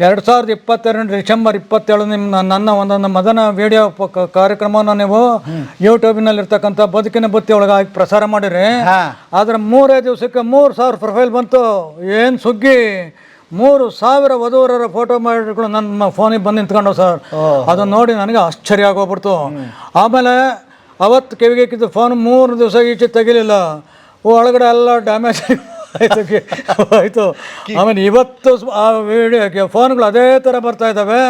2022 December 27 ನನ್ನ ಒಂದೊಂದು ಮದನ video ಕಾರ್ಯಕ್ರಮವನ್ನು ನೀವು ಯೂಟ್ಯೂಬ್ನಲ್ಲಿರ್ತಕ್ಕಂಥ ಬದುಕಿನ ಬುತ್ತಿ ಒಳಗೆ ಹಾಕಿ ಪ್ರಸಾರ ಮಾಡಿರಿ. ಆದ್ರೆ 3 ದಿವಸಕ್ಕೆ 3,000 ಪ್ರೊಫೈಲ್ ಬಂತು. ಏನು ಸುಗ್ಗಿ 3,000 ವಧುವರರ ಫೋಟೋ ಮಾಡಿಗಳು ನನ್ನ ಫೋನಿಗೆ ಬಂದು ನಿಂತ್ಕೊಂಡು ಸರ್. ಅದನ್ನ ನೋಡಿ ನನಗೆ ಆಶ್ಚರ್ಯ ಆಗೋಗ್ಬಿಡ್ತು. ಆಮೇಲೆ ಅವತ್ತು ಕಿವಿಗೆ ಹಾಕಿದ್ದು ಫೋನ್ 3 ದಿವಸ ಈಚೆ ತೆಗಿಲಿಲ್ಲ, ಒಳಗಡೆ ಎಲ್ಲ ಡ್ಯಾಮೇಜ್ ಆಯಿತು. ಆಮೇಲೆ ಇವತ್ತು ಆ ವಿಡಿಯೋ ಫೋನ್ಗಳು ಅದೇ ಥರ ಬರ್ತಾ ಇದ್ದಾವೆ.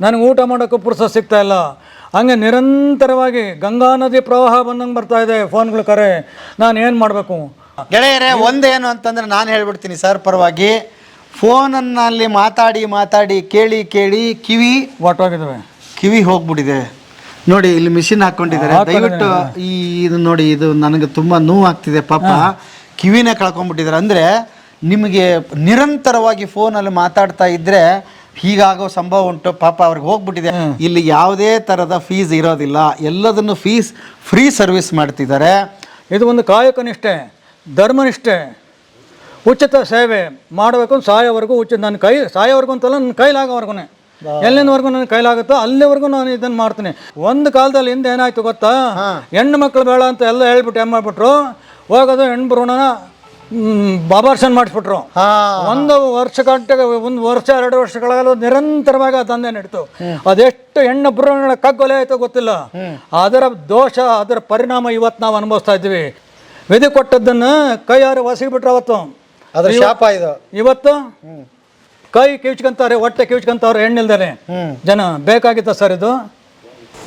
ನನಗೆ ಊಟ ಮಾಡೋಕ್ಕೂ ಪುರ್ಸೊತ್ತು ಸಿಗ್ತಾ ಇಲ್ಲ. ಹಂಗೆ ನಿರಂತರವಾಗಿ ಗಂಗಾ ನದಿ ಪ್ರವಾಹ ಬಂದಂಗೆ ಬರ್ತಾ ಇದೆ ಫೋನ್ಗಳು ಕರೆ. ನಾನು ಏನು ಮಾಡಬೇಕು ಗೆಳೆಯರೇ? ಒಂದೇನು ಅಂತಂದರೆ ನಾನು ಹೇಳ್ಬಿಡ್ತೀನಿ ಸರ್ ಪರವಾಗಿ. ಫೋನಲ್ಲಿ ಮಾತಾಡಿ ಕೇಳಿ ಹೊಟ್ಟೋಗಿದ್ದಾವೆ, ಕಿವಿ ಹೋಗ್ಬಿಟ್ಟಿದೆ. ನೋಡಿ ಇಲ್ಲಿ ಮಿಷಿನ್ ಹಾಕ್ಕೊಂಡಿದ್ದಾರೆ. ದಯವಿಟ್ಟು ಇದು ನೋಡಿ, ಇದು ನನಗೆ ತುಂಬ ನೋವಾಗ್ತಿದೆ ಪಾಪ. ಕಿವಿನೇ ಕಳ್ಕೊಂಡ್ಬಿಟ್ಟಿದ್ದಾರೆ. ಅಂದರೆ ನಿಮಗೆ ನಿರಂತರವಾಗಿ ಫೋನಲ್ಲಿ ಮಾತಾಡ್ತಾ ಇದ್ದರೆ ಹೀಗಾಗೋ ಸಂಭವ ಉಂಟು. ಪಾಪ ಅವ್ರಿಗೆ ಹೋಗ್ಬಿಟ್ಟಿದೆ. ಇಲ್ಲಿ ಯಾವುದೇ ಥರದ ಫೀಸ್ ಇರೋದಿಲ್ಲ, ಎಲ್ಲದನ್ನು ಫ್ರೀ ಸರ್ವಿಸ್ ಮಾಡ್ತಿದ್ದಾರೆ. ಇದು ಒಂದು ಕಾಯಕನಿಷ್ಠೆ, ಧರ್ಮನಿಷ್ಠೆ, ಉಚಿತ ಸೇವೆ ಮಾಡಬೇಕು. ಸಾಯೋವರೆಗೂ ನನ್ನ ಸಾಯೋವರೆಗೂ ಅಂತಲ್ಲ, ನನ್ನ ಕೈಲಾಗೋವರೆಗೂ, ಎಲ್ಲಿನವರೆಗೂ ನನ್ನ ಕೈಲಾಗುತ್ತೋ ಅಲ್ಲಿವರೆಗೂ ನಾನು ಇದನ್ನು ಮಾಡ್ತೀನಿ. ಒಂದು ಕಾಲದಲ್ಲಿ ಹಿಂದೆ ಏನಾಯ್ತು ಗೊತ್ತಾ? ಹೆಣ್ಣು ಮಕ್ಕಳು ಬೇಡ ಅಂತ ಎಲ್ಲ ಹೇಳ್ಬಿಟ್ಟು ಏನು ಮಾಡಿಬಿಟ್ರು, ಹೋಗೋದು ಹೆಣ್ಣು ಭ್ರೂಣನ ಅಬಾರ್ಷನ್ ಮಾಡಿಸ್ಬಿಟ್ರು. 1 ವರ್ಷ ಗಂಟೆಗೆ 1 ವರ್ಷ 2 ವರ್ಷಗಳ ನಿರಂತರವಾಗಿ ಆ ದಂಧೆ ನಡೀತು. ಅದೆಷ್ಟು ಹೆಣ್ಣು ಭ್ರೂಣಗಳ ಕಗ್ಗೊಲೆ ಆಯ್ತೋ ಗೊತ್ತಿಲ್ಲ. ಅದರ ದೋಷ, ಅದರ ಪರಿಣಾಮ ಇವತ್ತು ನಾವು ಅನುಭವಿಸ್ತಾ ಇದ್ದೀವಿ. ವಿಧಿ ಕೊಟ್ಟದ್ದನ್ನು ಕೈಯಾರೆ ಹೊಸಿಬಿಟ್ರೆ ಅವತ್ತು ಅದ್ರ ಶಾಪ ಇದು. ಇವತ್ತು ಕೈ ಕಿವ್ಚ್ಕೊಂತಾರೆ, ಹೊಟ್ಟೆ ಕಿವ್ಚ್ಕೊಂತವ್ರೆ ಹೆಣ್ಣಿಲ್ದೇನೆ ಜನ. ಬೇಕಾಗಿತ್ತ ಸರ್ ಇದು?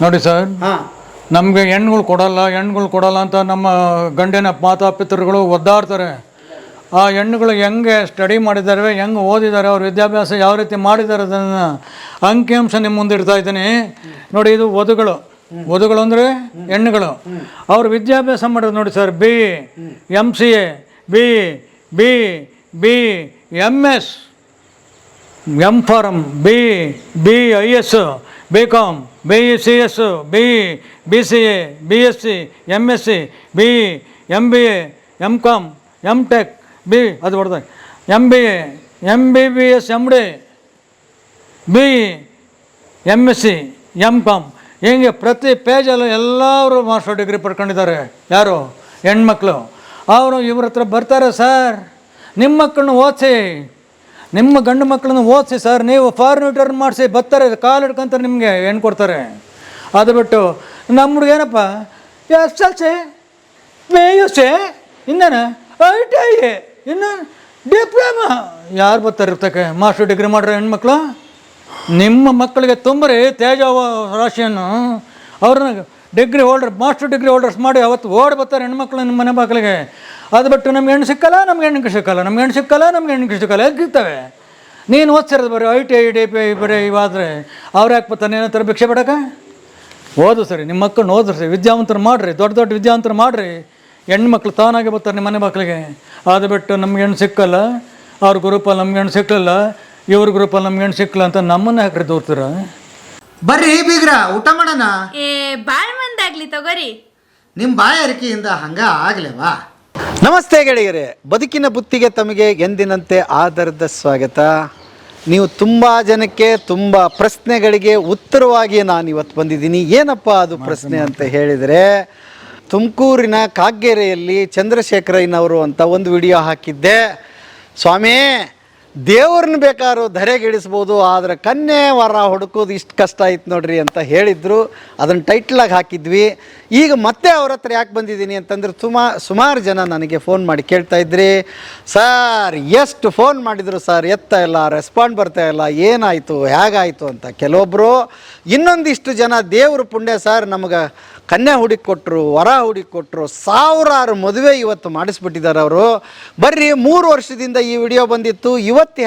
ನೋಡಿ ಸರ್, ನಮಗೆ ಹೆಣ್ಗಳು ಕೊಡಲ್ಲ ಅಂತ ನಮ್ಮ ಗಂಡಿನ ಮಾತಾಪಿತೃಗಳು ಒದ್ದಾಡ್ತಾರೆ. ಆ ಹೆಣ್ಣುಗಳು ಹೆಂಗೆ ಸ್ಟಡಿ ಮಾಡಿದ್ದಾರೆ, ಹೆಂಗೆ ಓದಿದ್ದಾರೆ, ಅವ್ರ ವಿದ್ಯಾಭ್ಯಾಸ ಯಾವ ರೀತಿ ಮಾಡಿದ್ದಾರೆ, ಅದನ್ನು ಅಂಕಿಅಂಶ ನಿಮ್ಮ ಮುಂದೆ ಇಡ್ತಾ ಇದ್ದೀನಿ ನೋಡಿ. ಇದು ವಧುಗಳು ಅಂದರೆ ಹೆಣ್ಣುಗಳು. ಅವ್ರು ವಿದ್ಯಾಭ್ಯಾಸ ಮಾಡೋದು ನೋಡಿ sir, BE, MCA, BE, MS, M.Pharm, BE, IS, BCom, BE, CS, BE, BCA, BSc, MSc, BE, MBA, M.Com, M.Tech, ಅದು ಹೊಡೆದ MBA, MBBS, MD, BE, MSc, M.Com. ಹಿಂಗೆ ಪ್ರತಿ ಪೇಜಲ್ಲೂ ಎಲ್ಲರೂ ಮಾಸ್ಟರ್ ಡಿಗ್ರಿ ಪಡ್ಕೊಂಡಿದ್ದಾರೆ. ಯಾರು? ಹೆಣ್ಮಕ್ಳು. ಅವರು ಇವ್ರ ಹತ್ರ ಬರ್ತಾರೆ, ಸರ್ ನಿಮ್ಮ ಮಕ್ಕಳನ್ನ ಓದಿಸಿ, ನಿಮ್ಮ ಗಂಡು ಮಕ್ಕಳನ್ನ ಓದಿಸಿ ಸರ್, ನೀವು ಫಾರಿನ್ ರಿಟರ್ನ್ ಮಾಡಿಸಿ ಬರ್ತಾರೆ, ಕಾಲು ಹಿಡ್ಕೊಂತಾರೆ, ನಿಮಗೆ ಹೆಣ್ಣು ಕೊಡ್ತಾರೆ. ಅದು ಬಿಟ್ಟು ನಮ್ಮ ಹುಡುಗ ಏನಪ್ಪ SLC, PUC, ಇನ್ನೇನು ITI, ಇನ್ನು ಡಿಪ್ಲೊಮಾ, ಯಾರು ಬರ್ತಾರೆ ಇರ್ತಕ್ಕೆ ಮಾಸ್ಟರ್ ಡಿಗ್ರಿ ಮಾಡ್ರೆ ಹೆಣ್ಮಕ್ಳು? ನಿಮ್ಮ ಮಕ್ಕಳಿಗೆ ತುಂಬರಿ ತೇಜ ರಾಶಿಯನ್ನು. ಅವ್ರನ್ನ degree holder, master degree holders ಮಾಡಿ ಅವತ್ತು ಓಡಿ ಬರ್ತಾರೆ ಹೆಣ್ಮಕ್ಳು ನಿಮ್ಮ ಮನೆ ಮಕ್ಕಳಿಗೆ. ಅದು ಬಿಟ್ಟು ನಮ್ಗೆ ಹೆಣ್ಣು ಸಿಕ್ಕಲ್ಲ, ನಮ್ಗೆ ಹೆಣ್ಣಿಗೆ ಸಿಕ್ಕಲ್ಲ ಎಗ್ಗಿರ್ತವೆ. ನೀನು ಓದಿಸಿರೋದು ಬರೀ ITI, DPI ಬರೀ ಇವಾದರೆ ಅವ್ರು ಯಾಕೆ ಬರ್ತಾರೆ ನೀನು ಹತ್ರ ಭಿಕ್ಷೆ ಬಿಡೋಕೆ? ಓದು ಸರಿ, ನಿಮ್ಮ ಮಕ್ಕಳನ್ನ ಓದಿಸ್ರಿ, ವಿದ್ಯಾವಂತರು ಮಾಡಿರಿ, ದೊಡ್ಡ ವಿದ್ಯಾವಂತರು ಮಾಡಿರಿ. ಹೆಣ್ಮಕ್ಳು ತಾನಾಗೆ ಬರ್ತಾರೆ ನಿಮ್ಮ ಮನೆ ಮಕ್ಕಳಿಗೆ. ಅದು ಬಿಟ್ಟು ನಮ್ಗೆ ಹೆಣ್ಣು ಸಿಕ್ಕಲ್ಲ, ಅವ್ರ ಗ್ರೂಪಲ್ಲಿ ನಮ್ಗೆ ಹೆಣ್ಣು ಸಿಕ್ಕಲಿಲ್ಲ, ಇವ್ರ ಗ್ರೂಪಲ್ಲಿ ನಮ್ಗೆ ಹೆಣ್ಣು ಸಿಕ್ಕಲ್ಲ ಅಂತ ನಮ್ಮನ್ನ ಯಾಕ್ರಿ ದೂರ್ತೀರ? ಬರ್ರಿ ಬೀಗ್ರ, ಊಟ ಮಾಡೋಣ. ಬಾಳ್ ಮಂದಾಗ್ಲಿ ತಗೋರಿ. ನಿಮ್ಮ ಬಾಯಾರಿಕೆಯಿಂದ ಹಂಗ ಆಗ್ಲೇವಾ? ನಮಸ್ತೆ ಗೆಳೆಯರೇ, ಬದುಕಿನ ಬುತ್ತಿಗೆ ತಮಗೆ ಎಂದಿನಂತೆ ಆಧಾರದ ಸ್ವಾಗತ. ನೀವು ತುಂಬ ಜನಕ್ಕೆ ತುಂಬ ಪ್ರಶ್ನೆಗಳಿಗೆ ಉತ್ತರವಾಗಿ ನಾನು ಇವತ್ತು ಬಂದಿದ್ದೀನಿ. ಏನಪ್ಪ ಅದು ಪ್ರಶ್ನೆ ಅಂತ ಹೇಳಿದರೆ, ತುಮಕೂರಿನ ಕಾಗ್ಗೆರೆಯಲ್ಲಿ ಚಂದ್ರಶೇಖರಯ್ಯನವರು ಅಂತ ಒಂದು ವಿಡಿಯೋ ಹಾಕಿದ್ದೆ. ಸ್ವಾಮಿ, ದೇವ್ರನ್ನ ಬೇಕಾದ್ರೂ ಧರೆಗಿಳಿಸ್ಬೋದು, ಆದರೆ ಕನ್ಯೆ ವರ ಹುಡುಕೋದು ಇಷ್ಟು ಕಷ್ಟ ಆಯ್ತು ನೋಡ್ರಿ ಅಂತ ಹೇಳಿದರು. ಅದನ್ನು ಟೈಟ್ಲಾಗಿ ಹಾಕಿದ್ವಿ. ಈಗ ಮತ್ತೆ ಅವ್ರ ಹತ್ರ ಯಾಕೆ ಬಂದಿದ್ದೀನಿ ಅಂತಂದ್ರೆ, ಸುಮಾರು ಜನ ನನಗೆ ಫೋನ್ ಮಾಡಿ ಕೇಳ್ತಾ ಇದ್ರಿ, ಸರ್ ಎಷ್ಟು ಫೋನ್ ಮಾಡಿದರು ಸರ್, ಎತ್ತಾ ಇಲ್ಲ, ರೆಸ್ಪಾಂಡ್ ಬರ್ತಾ ಇಲ್ಲ, ಏನಾಯಿತು ಹೇಗಾಯಿತು ಅಂತ. ಕೆಲವೊಬ್ಬರು ಇನ್ನೊಂದಿಷ್ಟು ಜನ ದೇವ್ರ ಪುಣ್ಯ ಸರ್ ನಮಗೆ ಕನ್ಯಾ ಹುಡುಕಿ ಕೊಟ್ಟರು, ವರ ಹುಡುಕಿ ಕೊಟ್ಟರು, ಸಾವಿರಾರು ಮದುವೆ ಇವತ್ತು ಮಾಡಿಸ್ಬಿಟ್ಟಿದ್ದಾರೆ ಅವರು. ಬರ್ರಿ, 3 ವರ್ಷದಿಂದ ಈ ವಿಡಿಯೋ ಬಂದಿತ್ತು, ಇವತ್ತು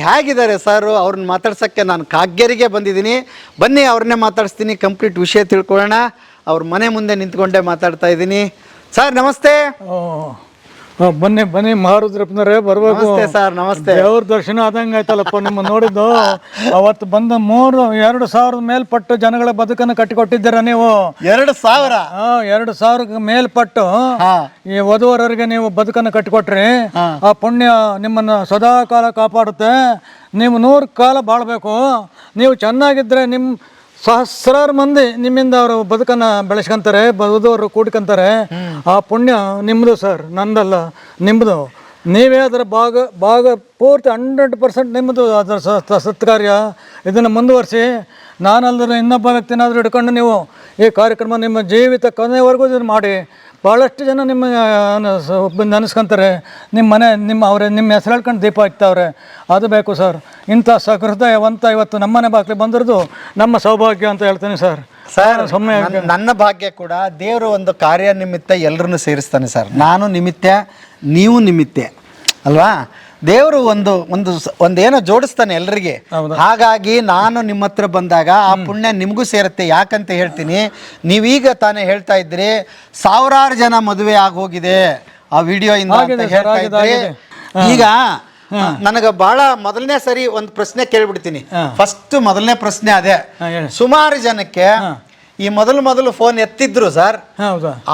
ಹೇಗಿದ್ದಾರೆ ಸರ್ ಅವ್ರನ್ನ ಮಾತಾಡ್ಸೋಕ್ಕೆ ನಾನು ಕಾಗ್ಗೆರೆಗೆ ಬಂದಿದ್ದೀನಿ. ಬನ್ನಿ ಅವ್ರನ್ನೇ ಮಾತಾಡಿಸ್ತೀನಿ, ಕಂಪ್ಲೀಟ್ ವಿಷಯ ತಿಳ್ಕೊಳ್ಳೋಣ. ಅವ್ರ ಮನೆ ಮುಂದೆ ನಿಂತ್ಕೊಂಡೇ ಮಾತಾಡ್ತಾ ಇದ್ದೀನಿ. ಸರ್ ನಮಸ್ತೆ. ಬನ್ನಿ ಬನ್ನಿ ಮಹಾರುದ್ರಪ್ಪನವರೇ ಬರ್ಬೇಕು. ನಮಸ್ತೆ ಸರ್, ನಮಸ್ತೆ. ದೇವ್ರ ದರ್ಶನ ಆದಂಗೆ ಆಯ್ತಲ್ಲಪ್ಪ ನಿಮ್ಮ ನೋಡಿದ್ದು. ಅವತ್ತು ಬಂದ 2,000 ಮೇಲ್ಪಟ್ಟು ಜನಗಳ ಬದುಕನ್ನು ಕಟ್ಟಿಕೊಟ್ಟಿದ್ದೀರ ನೀವು. 2,000? 2,000 ಮೇಲ್ಪಟ್ಟು ಈ ವಧುವರರಿಗೆ ನೀವು ಬದುಕನ್ನು ಕಟ್ಟಿಕೊಟ್ರಿ. ಆ ಪುಣ್ಯ ನಿಮ್ಮನ್ನು ಸದಾ ಕಾಲ ಕಾಪಾಡುತ್ತೆ. ನೀವು 100 ಕಾಲ ಬಾಳ್ಬೇಕು. ನೀವು ಚೆನ್ನಾಗಿದ್ರೆ ನಿಮ್ಮ ಸಹಸ್ರಾರು ಮಂದಿ ನಿಮ್ಮಿಂದ ಅವರು ಬದುಕನ್ನು ಬೆಳೆಸ್ಕೊಂತಾರೆ, ಬದುದವರು ಕೂಡ್ಕೊಂತಾರೆ. ಆ ಪುಣ್ಯ ನಿಮ್ಮದು ಸರ್, ನಂದಲ್ಲ, ನಿಮ್ಮದು. ನೀವೇ ಅದರ ಭಾಗ ಪೂರ್ತಿ 100% ನಿಮ್ಮದು ಅದರ ಸತ್ಕಾರ್ಯ. ಇದನ್ನು ಮುಂದುವರಿಸಿ. ನಾನಲ್ಲದ್ರೆ ಇನ್ನೊಬ್ಬ ವ್ಯಕ್ತಿನಾದರೂ ಹಿಡ್ಕೊಂಡು ನೀವು ಈ ಕಾರ್ಯಕ್ರಮ ನಿಮ್ಮ ಜೀವಿತ ಕೊನೆವರೆಗೂ ಇದನ್ನು ಮಾಡಿ. ಭಾಳಷ್ಟು ಜನ ನಿಮ್ಮ ನೆನೆಸ್ಕೊಂತಾರೆ, ನಿಮ್ಮ ಮನೆ ನಿಮ್ಮ ಹೆಸರು ಹೇಳ್ಕೊಂಡು ದೀಪ ಹಚ್ತಾವ್ರೆ. ಅದು ಬೇಕು ಸರ್. ಇಂಥ ಸಹೃದಯವಂತ ಇವತ್ತು ನಮ್ಮನೆ ಬಾಗಿಲು ಬಂದಿರೋದು ನಮ್ಮ ಸೌಭಾಗ್ಯ ಅಂತ ಹೇಳ್ತೀನಿ ಸರ್. ನನ್ನ ಭಾಗ್ಯ ಕೂಡ. ದೇವರು ಒಂದು ಕಾರ್ಯ ನಿಮಿತ್ತ ಎಲ್ಲರನ್ನು ಸೇರಿಸ್ತಾನೆ ಸರ್. ನಾನು ನಿಮಿತ್ತ, ನೀವು ನಿಮಿತ್ತ ಅಲ್ವಾ? ದೇವರು ಒಂದೇನೋ ಜೋಡಿಸ್ತಾನೆ ಎಲ್ರಿಗೆ. ಹಾಗಾಗಿ ನಾನು ನಿಮ್ಮ ಹತ್ರ ಬಂದಾಗ ಆ ಪುಣ್ಯ ನಿಮಗೂ ಸೇರುತ್ತೆ. ಯಾಕಂತ ಹೇಳ್ತೀನಿ, ನೀವೀಗ ತಾನೇ ಹೇಳ್ತಾ ಇದ್ರಿ 1,000 ಜನ ಮದುವೆ ಆಗೋಗಿದೆ ಆ ವಿಡಿಯೋ ಇಂದ ಅಂತ ಹೇಳ್ತಾ ಇದ್ರಿ. ಈಗ ನನಗೆ ಬಹಳ ಮೊದಲನೇ ಸರಿ ಒಂದು ಪ್ರಶ್ನೆ ಕೇಳ್ಬಿಡ್ತೀನಿ. ಮೊದಲನೇ ಪ್ರಶ್ನೆ ಅದೇ. ಸುಮಾರು ಜನಕ್ಕೆ ಈ ಮೊದಲು ಫೋನ್ ಎತ್ತಿದ್ರು ಸರ್,